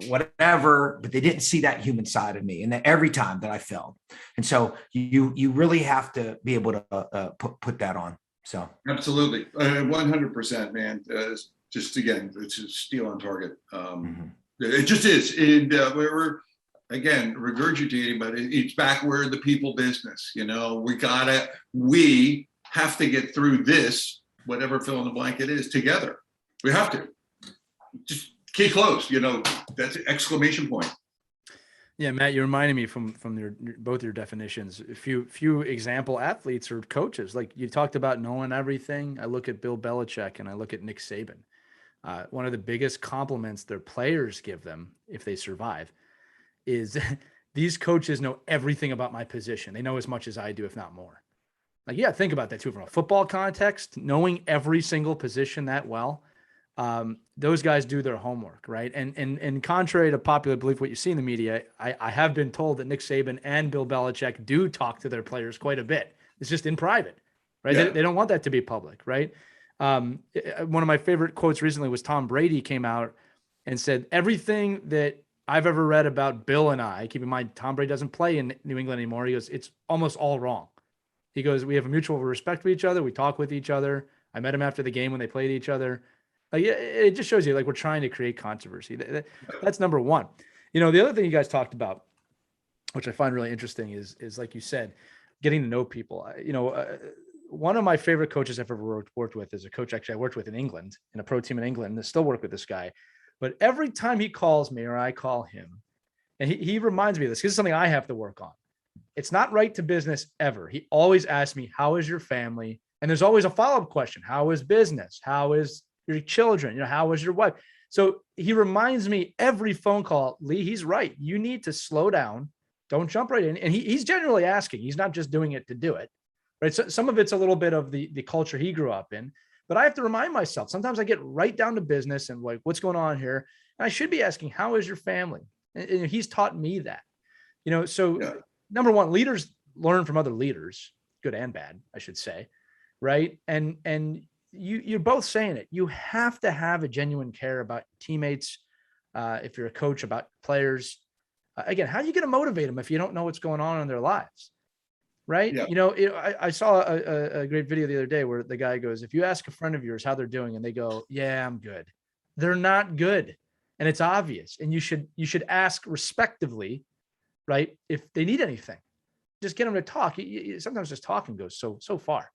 whatever, but they didn't see that human side of me. And every time that I failed. And so you really have to be able to put that on. So absolutely, 100%, man. Just again, it's a steel on target. It just is, and we're again regurgitating, but it's back where the people business. We have to get through this, whatever fill in the blank it is, together. We have to just keep close. That's an exclamation point. Yeah, Matt, you reminded me from both your definitions. A few example athletes or coaches, like you talked about knowing everything. I look at Bill Belichick and I look at Nick Saban. One of the biggest compliments their players give them if they survive is these coaches know everything about my position. They know as much as I do, if not more. Like, yeah, think about that too. From a football context, knowing every single position that well, those guys do their homework, right? And contrary to popular belief, what you see in the media, I have been told that Nick Saban and Bill Belichick do talk to their players quite a bit. It's just in private, right? Yeah. They don't want that to be public, right? One of my favorite quotes recently was Tom Brady came out and said, everything that I've ever read about Bill and I, keep in mind, Tom Brady doesn't play in New England anymore. He goes, it's almost all wrong. He goes, we have a mutual respect for each other. We talk with each other. I met him after the game when they played each other. Like, it just shows you, like, we're trying to create controversy. That's number one. The other thing you guys talked about, which I find really interesting, is like you said, getting to know people. One of my favorite coaches I've ever worked with is a coach actually I worked with in England, in a pro team in England. I still work with this guy. But every time he calls me or I call him, and he reminds me of this, because it's something I have to work on. It's not right to business ever. He always asks me, how is your family? And there's always a follow-up question. How is business? How is your children? How is your wife? So he reminds me every phone call, Lee, he's right. You need to slow down. Don't jump right in. And he's genuinely asking. He's not just doing it to do it, right? So some of it's a little bit of the culture he grew up in. But I have to remind myself, sometimes I get right down to business and like, what's going on here? And I should be asking, how is your family? And he's taught me that, Number one, leaders learn from other leaders, good and bad, I should say. Right. And you're both saying it. You have to have a genuine care about teammates. If you're a coach, about players, again, how are you going to motivate them if you don't know what's going on in their lives? Right. Yeah. I saw a great video the other day where the guy goes, if you ask a friend of yours how they're doing and they go, yeah, I'm good. They're not good. And it's obvious. And you should ask respectively, right? If they need anything, just get them to talk. Sometimes just talking goes so far,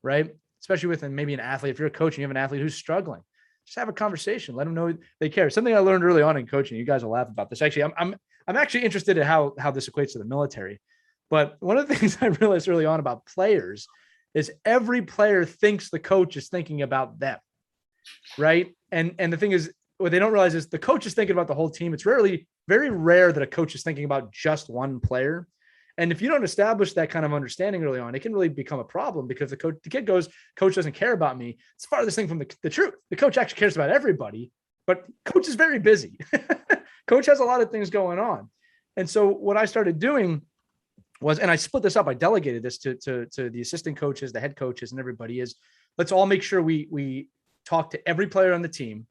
right? Especially with maybe an athlete. If you're a coach and you have an athlete who's struggling, just have a conversation. Let them know they care. Something I learned early on in coaching. You guys will laugh about this. Actually, I'm actually interested in how this equates to the military. But one of the things I realized early on about players is every player thinks the coach is thinking about them, right? And the thing is, what they don't realize is the coach is thinking about the whole team. It's rarely very rare that a coach is thinking about just one player. And if you don't establish that kind of understanding early on, it can really become a problem, because the kid goes, coach doesn't care about me. It's farthest thing from the truth. The coach actually cares about everybody, but coach is very busy. Coach has a lot of things going on. And so what I started doing was, and I split this up, I delegated this to the assistant coaches, the head coaches, and everybody, is let's all make sure we talk to every player on the team.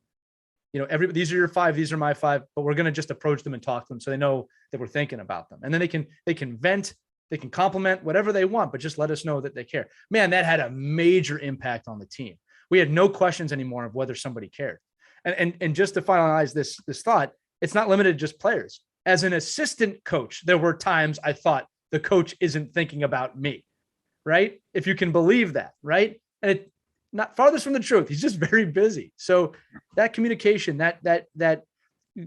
These are your 5, these are my 5, but we're going to just approach them and talk to them so they know that we're thinking about them. And then they can vent, they can compliment, whatever they want, but just let us know that they care. Man, that had a major impact on the team. We had no questions anymore of whether somebody cared. And just to finalize this thought, it's not limited to just players. As an assistant coach, there were times I thought the coach isn't thinking about me, right? If you can believe that, right? And it, not farthest from the truth. He's just very busy. So that communication, that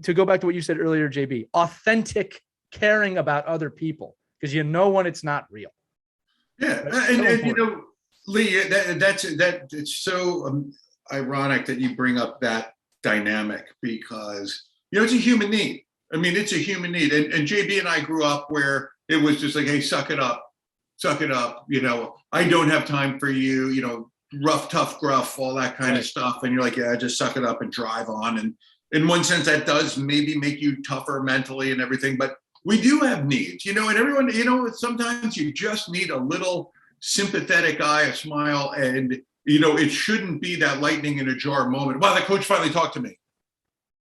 to go back to what you said earlier, JB, authentic caring about other people, because when it's not real. Yeah, and Lee, it's so ironic that you bring up that dynamic, because it's a human need. I mean, it's a human need, and JB and I grew up where it was just like, hey, suck it up. I don't have time for you. Rough, tough, gruff, all that kind of stuff. And you're like, yeah, just suck it up and drive on. And in one sense, that does maybe make you tougher mentally and everything. But we do have needs, and everyone, sometimes you just need a little sympathetic eye, a smile. And, it shouldn't be that lightning in a jar moment. Wow, that coach finally talked to me.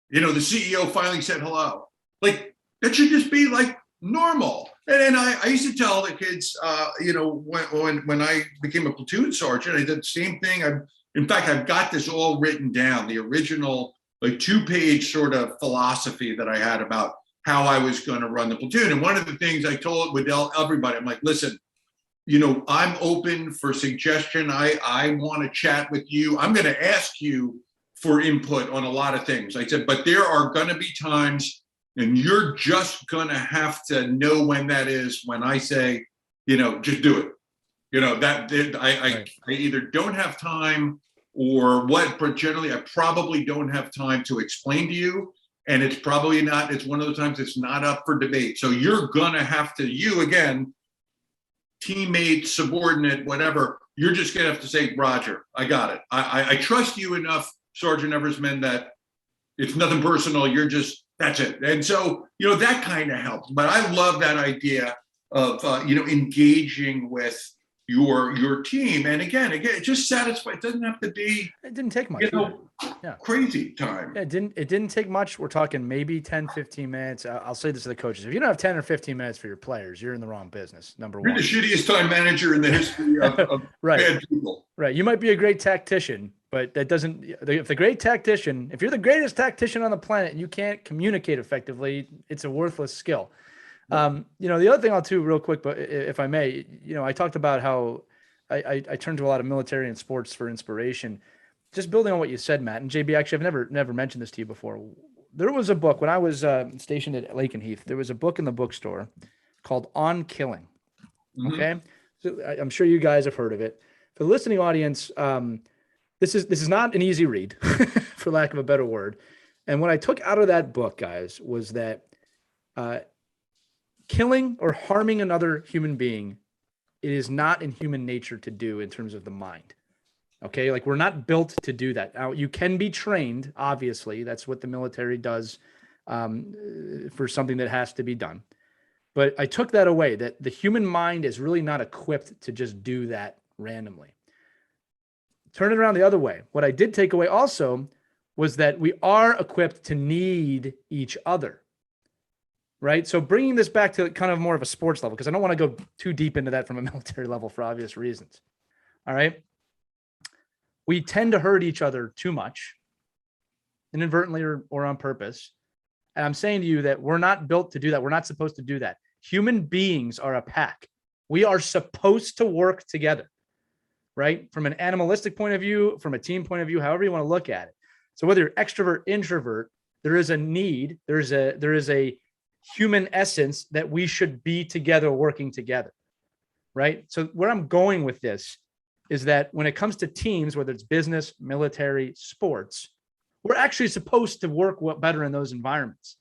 The CEO finally said hello. Like, that should just be like normal. And I used to tell the kids, when I became a platoon sergeant, I did the same thing. In fact, I've got this all written down, the original 2-page sort of philosophy that I had about how I was going to run the platoon. And one of the things I told everybody, I'm like, listen, I'm open for suggestion. I want to chat with you. I'm going to ask you for input on a lot of things. I said, but there are going to be times, and you're just going to have to know when that is, when I say, just do it. I either don't have time or what, but generally I probably don't have time to explain to you. And it's probably not, it's one of those times it's not up for debate. So you're going to have to, you again, teammate, subordinate, whatever, you're just going to have to say, Roger, I got it. I trust you enough, Sergeant Eversmann, that it's nothing personal. You're just, that's it. And so, that kind of helps. But I love that idea of, engaging with your team. And again, it just satisfies. It doesn't have to be. It didn't take much. Crazy time. Yeah, it didn't take much. We're talking maybe 10, 15 minutes. I'll say this to the coaches. If you don't have 10 or 15 minutes for your players, you're in the wrong business. Number one. You're the shittiest time manager in the history of right. Bad people. Right. You might be a great tactician, but that doesn't, if you're the greatest tactician on the planet and you can't communicate effectively, it's a worthless skill. The other thing I'll do real quick, but if I may, I talked about how I turned to a lot of military and sports for inspiration. Just building on what you said, Matt, and JB, actually, I've never mentioned this to you before. There was a book when I was stationed at Lakenheath. There was a book in the bookstore called On Killing. Mm-hmm. Okay. So I'm sure you guys have heard of it. For the listening audience, this is not an easy read, for lack of a better word. And what I took out of that book, guys, was that killing or harming another human being, it is not in human nature to do in terms of the mind. Okay, like we're not built to do that. Now, you can be trained, obviously. That's what the military does for something that has to be done. But I took that away, that the human mind is really not equipped to just do that randomly. Turn it around the other way. What I did take away also was that we are equipped to need each other, right? So bringing this back to kind of more of a sports level, because I don't want to go too deep into that from a military level for obvious reasons. All right. We tend to hurt each other too much, inadvertently or on purpose. And I'm saying to you that we're not built to do that. We're not supposed to do that. Human beings are a pack. We are supposed to work together, right? From an animalistic point of view, from a team point of view, however you want to look at it. So whether you're extrovert, introvert, there is a need, there is a human essence that we should be together, working together, right? So where I'm going with this is that when it comes to teams, whether it's business, military, sports, we're actually supposed to work better in those environments,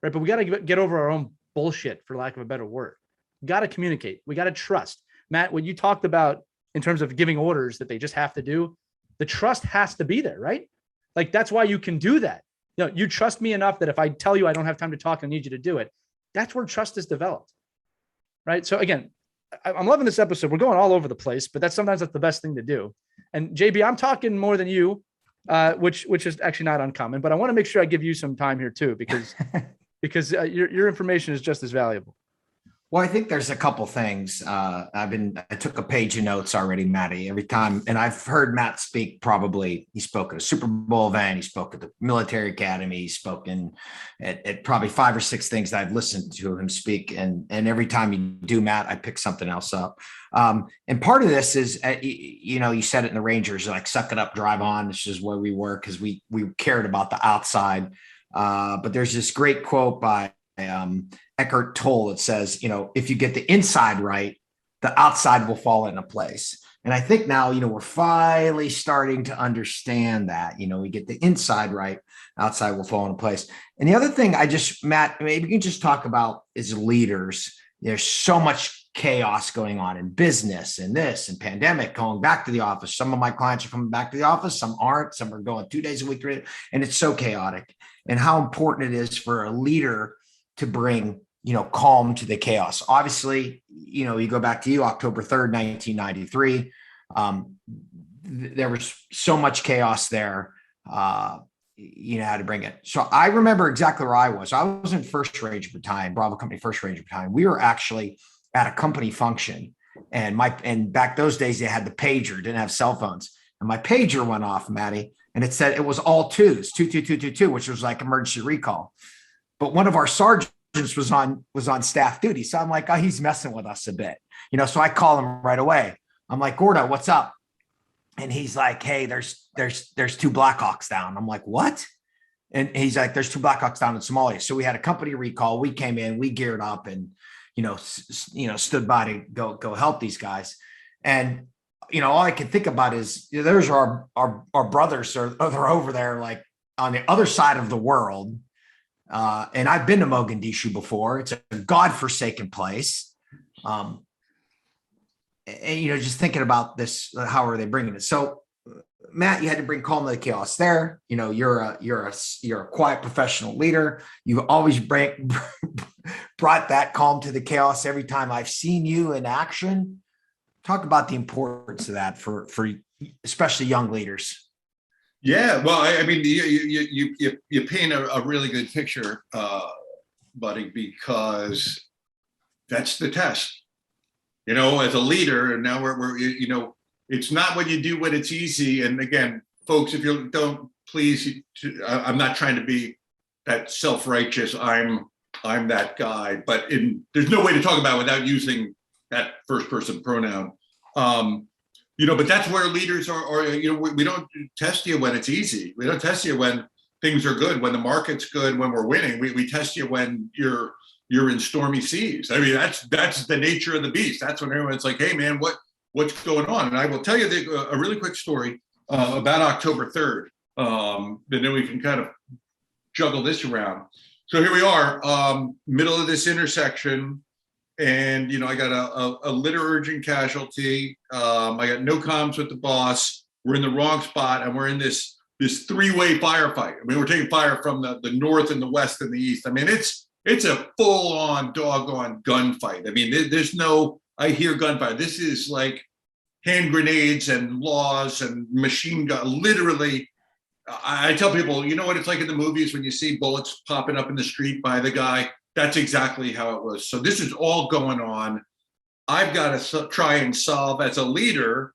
right? But we got to get over our own bullshit, for lack of a better word. We got to communicate. We got to trust. Matt, what you talked about in terms of giving orders that they just have to do, the trust has to be there, right? Like, that's why you can do that. You know, you trust me enough that if I tell you I don't have time to talk, I need you to do it. That's where trust is developed, right? So again, I'm loving this episode. We're going all over the place, but that's the best thing to do. And JB, I'm talking more than you, which is actually not uncommon, but I want to make sure I give you some time here too, because your information is just as valuable. Well, I think there's a couple things. I took a page of notes already, Matty, every time. And I've heard Matt speak he spoke at a Super Bowl event. He spoke at the military academy. He's spoken at probably 5 or 6 things that I've listened to him speak. And every time you do, Matt, I pick something else up. And part of this is, you said it in the Rangers, like, suck it up, drive on. This is where we were, because we cared about the outside. But there's this great quote by Eckhart Tolle that says, if you get the inside right, the outside will fall into place. And I think now, we're finally starting to understand that, we get the inside right, outside will fall into place. And the other thing Matt, maybe you can just talk about is leaders. There's so much chaos going on in business and this and pandemic, going back to the office. Some of my clients are coming back to the office. Some aren't. Some are going 2 days a week. And it's so chaotic. And how important it is for a leader to bring, calm to the chaos. Obviously, you go back to October 3rd, 1993. There was so much chaos there. How to bring it. So I remember exactly where I was. I was in 1st Ranger Battalion, Bravo Company 1st Ranger Battalion. We were actually at a company function, and back those days they had the pager, didn't have cell phones, and my pager went off, Matty, and it said it was all 2s, 22222, which was like emergency recall. But one of our sergeants was on staff duty. So I'm like, oh, he's messing with us a bit, so I call him right away. I'm like, Gordo, what's up? And he's like, hey, there's 2 Blackhawks down. I'm like, what? And he's like, there's 2 Blackhawks down in Somalia. So we had a company recall. We came in, we geared up and, stood by to go help these guys. And, all I can think about is, there's our brothers are they're over there, like on the other side of the world. And I've been to Mogadishu before. It's a godforsaken place. And, just thinking about this, how are they bringing it? So, Matt, you had to bring calm to the chaos there. You're a quiet professional leader. You've always brought that calm to the chaos every time I've seen you in action. Talk about the importance of that for especially young leaders. Yeah, well, I mean, you paint a really good picture, buddy, because that's the test. As a leader, and now we're it's not what you do when it's easy. And again, folks, if you don't, please, I'm not trying to be that self-righteous, I'm that guy, but there's no way to talk about it without using that first person pronoun. But that's where leaders are, we don't test you when it's easy. We don't test you when things are good, when the market's good, when we're winning. We test you when you're in stormy seas. I mean, that's the nature of the beast. That's when everyone's like, hey man, what's going on? And I will tell you a really quick story about October 3rd. And then we can kind of juggle this around. So here we are, middle of this intersection. And, I got a litter urgent casualty. I got no comms with the boss. We're in the wrong spot. And we're in this 3-way firefight. I mean, we're taking fire from the north and the west and the east. I mean, it's a full on doggone gunfight. I mean, there's no, I hear gunfire. This is like hand grenades and laws and machine gun. Literally, I tell people, you know what it's like in the movies when you see bullets popping up in the street by the guy? That's exactly how it was. So this is all going on. I've got to try and solve, as a leader,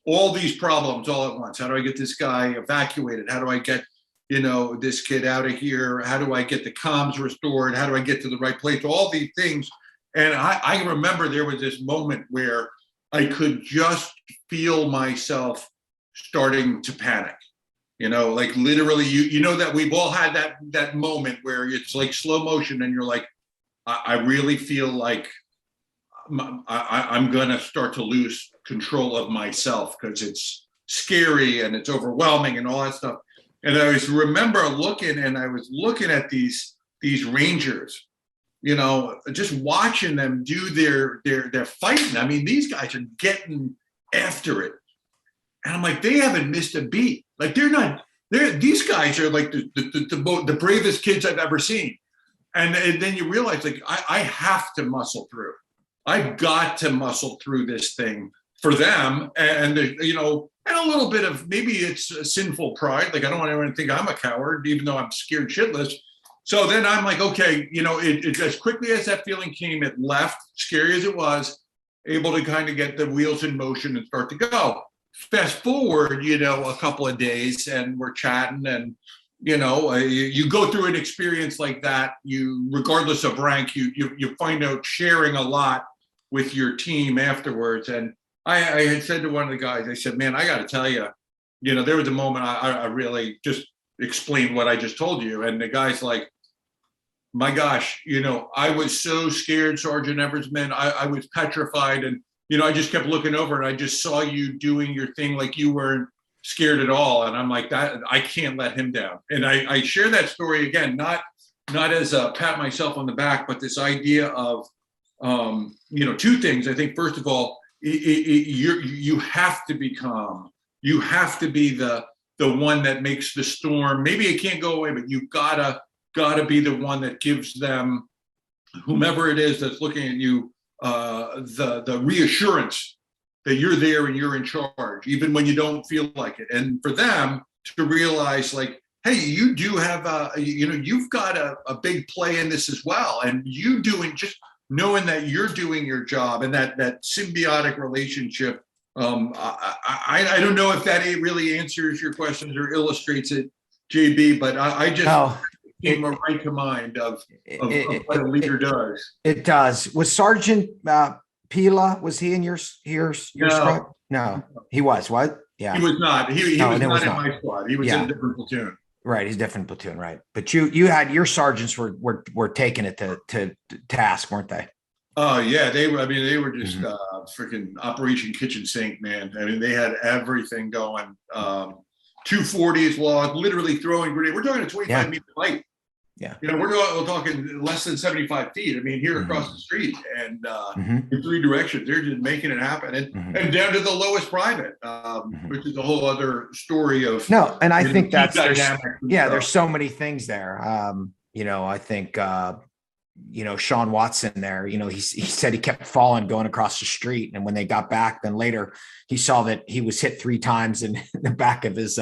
all these problems all at once. How do I get this guy evacuated? How do I get, this kid out of here? How do I get the comms restored? How do I get to the right place? All these things. And I remember there was this moment where I could just feel myself starting to panic. Like literally, that we've all had that moment where it's like slow motion and you're like, I really feel like I'm going to start to lose control of myself because it's scary and it's overwhelming and all that stuff. And I remember looking at these these Rangers, just watching them do their fighting. I mean, these guys are getting after it. And I'm like, they haven't missed a beat. Like these guys are like the bravest kids I've ever seen. And then you realize, like, I have to muscle through. I've got to muscle through this thing for them. And and a little bit of, maybe it's a sinful pride. Like, I don't want anyone to think I'm a coward, even though I'm scared shitless. So then I'm like, okay, it as quickly as that feeling came, it left, scary as it was, able to kind of get the wheels in motion and start to go. Fast forward, a couple of days, and we're chatting, and you go through an experience like that. You, regardless of rank, you find out sharing a lot with your team afterwards. And I had said to one of the guys, I said, man, I got to tell you, there was a moment I really just explained what I just told you, and the guy's like, my gosh, I was so scared, Sergeant Eversmann. I was petrified, and I just kept looking over, and I just saw you doing your thing like you weren't scared at all. And I'm like, that I can't let him down. And I share that story again, not as a pat myself on the back, but this idea of two things. I think, first of all, you have to be calm. You have to be the one that makes the storm. Maybe it can't go away, but you've gotta be the one that gives them, whomever it is that's looking at you, the reassurance that you're there and you're in charge, even when you don't feel like it. And for them to realize, like, hey, you do have you've got a big play in this as well. And you doing, just knowing that you're doing your job, and that symbiotic relationship. I don't know if that really answers your questions or illustrates it, JB, but I just came right to mind of what a leader does. It does. Was Sergeant Pila, was he in your squad? No, he was. What? Yeah, he was not. He was not in my squad. He was in a different platoon. Right, he's a different platoon, right? But you had, your sergeants were taking it to task, weren't they? Oh yeah, they were. I mean, they were just freaking Operation Kitchen Sink, man. I mean, they had everything going. 240s log, literally throwing grenade. We're talking a 25-meter flight. Yeah. We're talking less than 75 feet. I mean, here across the street, and in three directions, they're just making it happen, and down to the lowest private, which is a whole other story of. No, and I think that's there's so many things there. I think Sean Watson there, he said he kept falling going across the street, and when they got back, then later he saw that he was hit 3 times in the back of his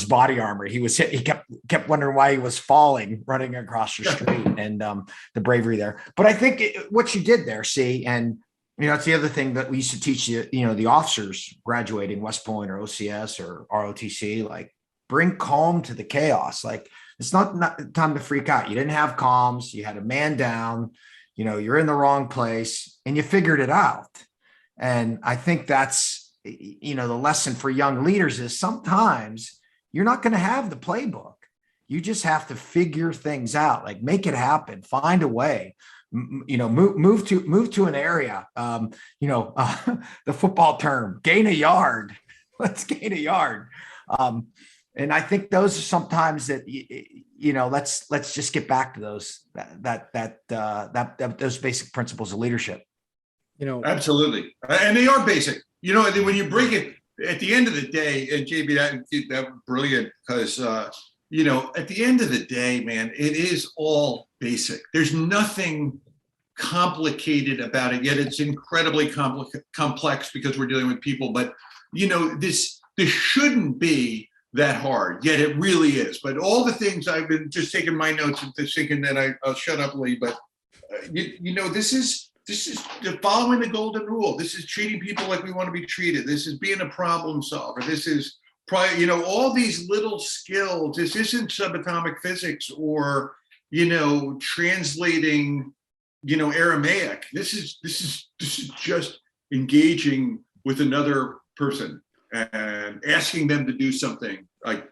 body armor. He was hit. He kept wondering why he was falling, running across the street, and the bravery there. But I think what you did there, and it's the other thing that we used to teach the officers graduating West Point or OCS or ROTC, like, bring calm to the chaos. Like, it's not time to freak out. You didn't have comms. You had a man down. You're in the wrong place, and you figured it out. And I think that's, the lesson for young leaders is sometimes you're not going to have the playbook. You just have to figure things out, like, make it happen, find a way, move to an area, the football term, gain a yard. Let's gain a yard. And I think those are sometimes that, let's just get back to those, those basic principles of leadership. Absolutely. And they are basic, when you break it at the end of the day, and JB, that was brilliant, because, at the end of the day, man, it is all basic. There's nothing complicated about it, yet it's incredibly complex because we're dealing with people. But, this shouldn't be that hard, yet it really is. But all the things I've been just taking my notes and thinking that I'll shut up, Lee, but this is following the golden rule. This is treating people like we want to be treated. This is being a problem solver. This is probably, all these little skills. This isn't subatomic physics or, translating, Aramaic. This is just engaging with another person and asking them to do something. Like,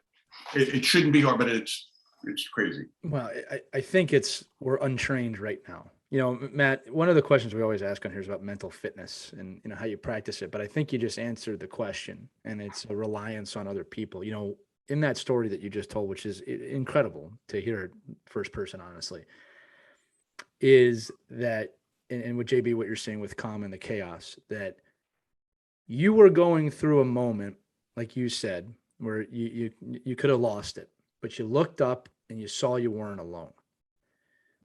it shouldn't be hard, but it's crazy. Well, I think we're untrained right now. Matt, one of the questions we always ask on here is about mental fitness and, how you practice it. But I think you just answered the question, and it's a reliance on other people. in that story that you just told, which is incredible to hear it first person, honestly, is that, and with JB, what you're saying with calm and the chaos, that you were going through a moment, like you said, where you could have lost it, but you looked up and you saw you weren't alone.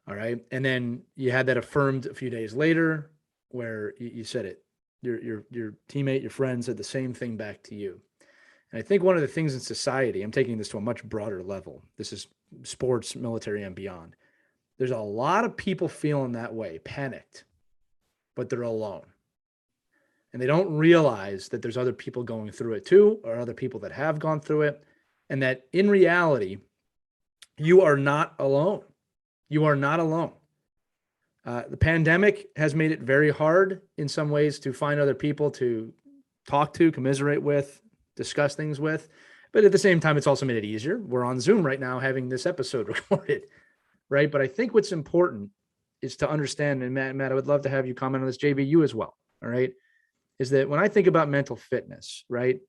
All right. And then you had that affirmed a few days later where you said it, your teammate, your friend said the same thing back to you. And I think one of the things in society, I'm taking this to a much broader level. This is sports, military, and beyond. There's a lot of people feeling that way, panicked, but they're alone. And they don't realize that there's other people going through it too, or other people that have gone through it. And that in reality, you are not alone. You are not alone. The pandemic has made it very hard in some ways to find other people to talk to, commiserate with, discuss things with. But at the same time, it's also made it easier. We're on Zoom right now having this episode recorded, right? But I think what's important is to understand, and Matt, I would love to have you comment on this, JB, you as well, all right, is that when I think about mental fitness, right,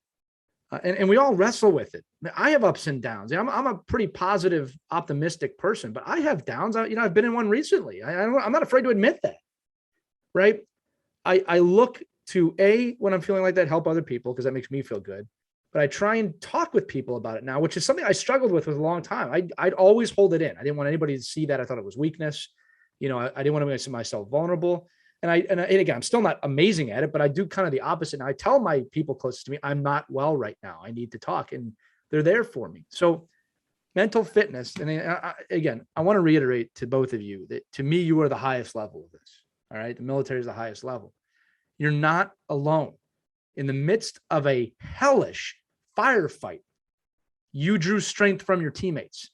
and we all wrestle with it. I have ups and downs. I'm a pretty positive, optimistic person, but I have downs. I've been in one recently. I'm not afraid to admit that, right? I look to when I'm feeling like that, help other people because that makes me feel good. But I try and talk with people about it now, which is something I struggled with a long time. I'd always hold it in. I didn't want anybody to see that. I thought it was weakness. I didn't want to make myself vulnerable. And again, I'm still not amazing at it, but I do kind of the opposite. And I tell my people closest to me, I'm not well right now. I need to talk, and they're there for me. So mental fitness. And again, I want to reiterate to both of you that to me, you are the highest level of this. All right. The military is the highest level. You're not alone. In the midst of a hellish firefight, you drew strength from your teammates.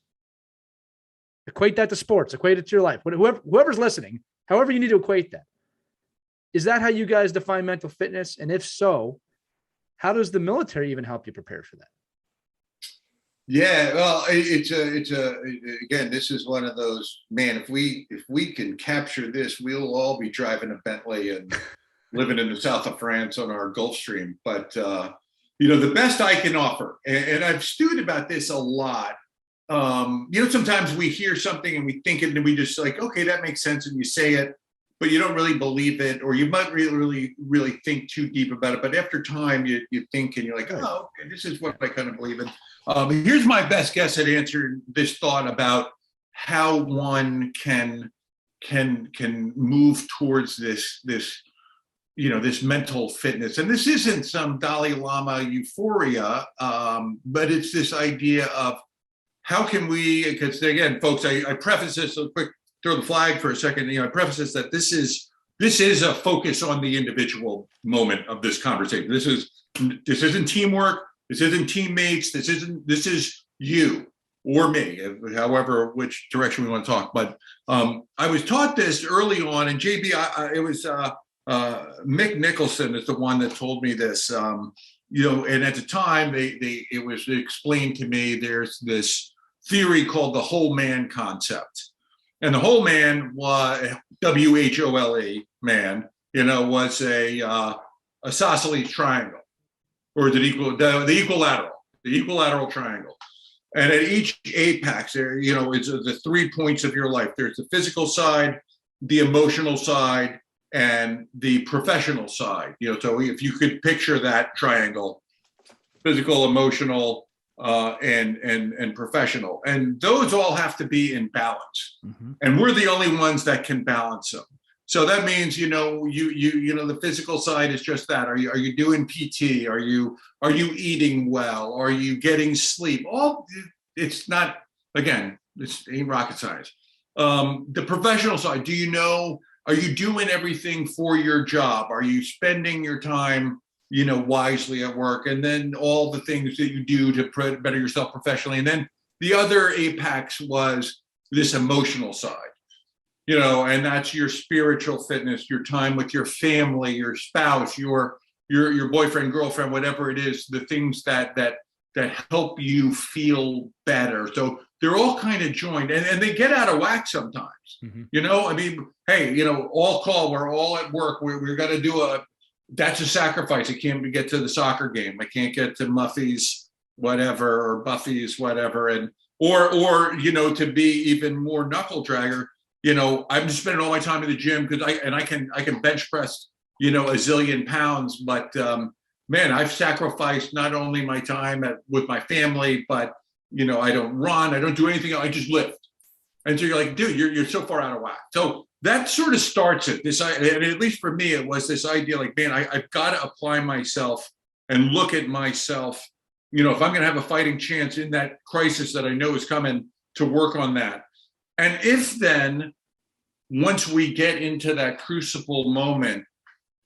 Equate that to sports, equate it to your life. Whoever's listening, however you need to equate that. Is that how you guys define mental fitness? And if so, how does the military even help you prepare for that? Yeah, well, again, this is one of those, man, if we can capture this, we'll all be driving a Bentley and living in the south of France on our Gulfstream. But, the best I can offer, and I've stewed about this a lot. Sometimes we hear something and we think it and we just like, okay, that makes sense. And you say it, but you don't really believe it, or you might really think too deep about it. But after time, you think and you're like, oh, okay, this is what I kind of believe in. Here's my best guess at answering this thought about how one can move towards this mental fitness. And this isn't some Dalai Lama euphoria, but it's this idea of how can we, because again, folks, I preface this a quick, throw the flag for a second. I preface this that this is a focus on the individual moment of this conversation. This isn't teamwork. This isn't teammates. This is you or me, however, which direction we want to talk. But I was taught this early on, and JB, it was Mick Nicholson is the one that told me this. And at the time, it was explained to me. There's this theory called the whole man concept. And the whole man was WHOLE man, was a isosceles triangle, or the equilateral triangle. And at each apex, there, it's the 3 points of your life. There's the physical side, the emotional side, and the professional side. So if you could picture that triangle, physical, emotional, and professional, and those all have to be in balance. Mm-hmm. And we're the only ones that can balance them. So that means, the physical side is just that. Are you doing PT? Are you eating well? Are you getting sleep? It's not, again, this ain't rocket science. The professional side, are you doing everything for your job? Are you spending your time wisely at work, and then all the things that you do to better yourself professionally. And then the other apex was this emotional side, and that's your spiritual fitness, your time with your family, your spouse, your boyfriend, girlfriend, whatever it is, the things that help you feel better. So they're all kind of joined, and they get out of whack sometimes. Mm-hmm. Hey, all call, we're all at work. We're going to do that's a sacrifice. I can't get to the soccer game. I can't get to Muffy's whatever, or Buffy's whatever, and or to be even more knuckle dragger, I'm just spending all my time in the gym because I can bench press a zillion pounds, but man, I've sacrificed not only my time with my family, but I don't run, I don't do anything, I just lift. And so you're like, dude, you're so far out of whack. So that sort of starts it. And at least for me, it was this idea like, man, I've got to apply myself and look at myself, if I'm going to have a fighting chance in that crisis that I know is coming, to work on that. And if then, once we get into that crucible moment,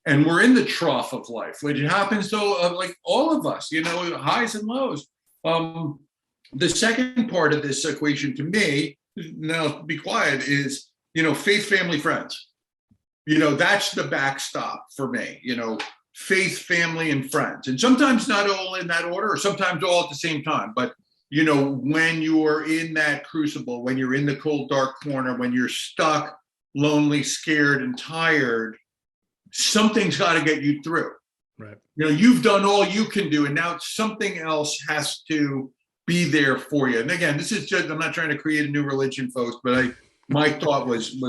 and we're in the trough of life, which happens to like all of us, highs and lows. The second part of this equation to me, now be quiet, is, faith, family, friends. That's the backstop for me, faith, family, and friends. And sometimes not all in that order, or sometimes all at the same time. But, when you are in that crucible, when you're in the cold, dark corner, when you're stuck, lonely, scared, and tired, something's got to get you through. Right. You've done all you can do, and now something else has to be there for you. And again, this is just, I'm not trying to create a new religion, folks, but my thought was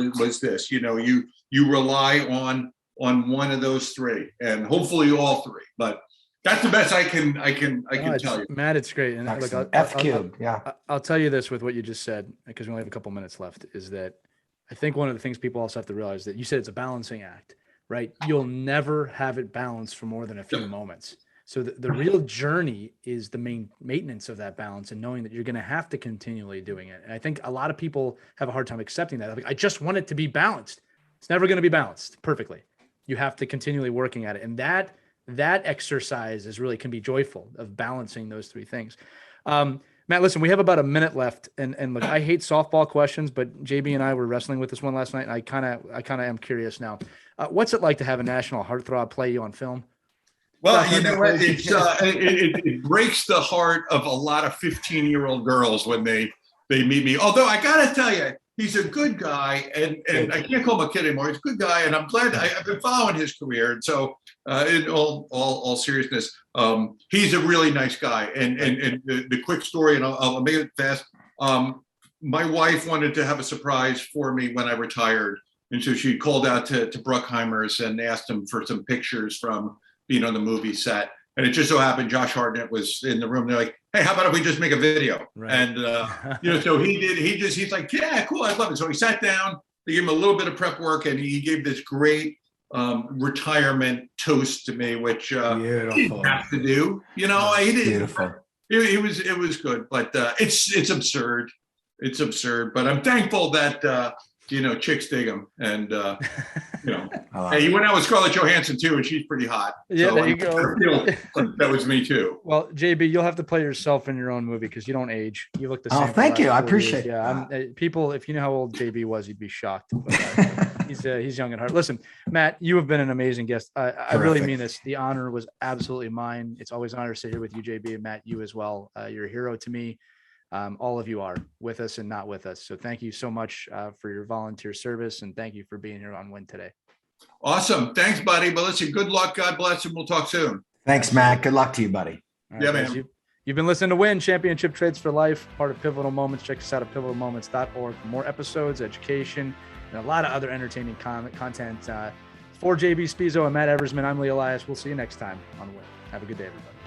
this, you rely on one of those three, and hopefully all three, but that's the best I can tell you. Matt, it's great. And look, F cube. Yeah. I'll tell you this with what you just said, because we only have a couple minutes left, is that I think one of the things people also have to realize, that you said it's a balancing act, right? You'll never have it balanced for more than a few moments. So the real journey is the main maintenance of that balance, and knowing that you're going to have to continually doing it. And I think a lot of people have a hard time accepting that. Like, I just want it to be balanced. It's never going to be balanced perfectly. You have to continually working at it. And that exercise can be joyful, of balancing those three things. Matt, listen, we have about a minute left, and look, I hate softball questions, but JB and I were wrestling with this one last night, and I kind of am curious now. What's it like to have a national heartthrob play you on film? Well, you know what? It breaks the heart of a lot of 15-year-old girls when they meet me. Although I gotta tell you, he's a good guy, and I can't call him a kid anymore. He's a good guy, and I'm glad I've been following his career. And so, in all seriousness, he's a really nice guy. And the quick story, and I'll make it fast. My wife wanted to have a surprise for me when I retired, and so she called out to Bruckheimer's and asked him for some pictures from being on the movie set. And it just so happened Josh Harnett was in the room. They're like, hey, how about if we just make a video? Right. And, so he's like, yeah, cool, I love it. So he sat down, they gave him a little bit of prep work, and he gave this great retirement toast to me, which he didn't have to do. He didn't. Beautiful. It was good, but it's absurd. It's absurd, but I'm thankful that, chicks dig him. And, hey, he went out with Scarlett Johansson too, and she's pretty hot. Yeah, so there you go. That was me too. Well, JB, you'll have to play yourself in your own movie, because you don't age. You look the same. Oh, thank you. I appreciate it. Yeah, people, if you know how old JB was, you'd be shocked. But, he's young at heart. Listen, Matt, you have been an amazing guest. I really mean this. The honor was absolutely mine. It's always an honor to sit here with you, JB, and Matt, you as well. You're a hero to me. All of you are, with us and not with us. So thank you so much for your volunteer service, and thank you for being here on Win today. Awesome. Thanks, buddy. But listen, good luck. God bless, and we'll talk soon. Thanks, Matt. Good luck to you, buddy. Right, yeah, man. You've been listening to Win, Championship Trades for Life, part of Pivotal Moments. Check us out at pivotalmoments.org for more episodes, education, and a lot of other entertaining content. For JB Spizo and Matt Eversmann, I'm Lee Elias. We'll see you next time on Win. Have a good day, everybody.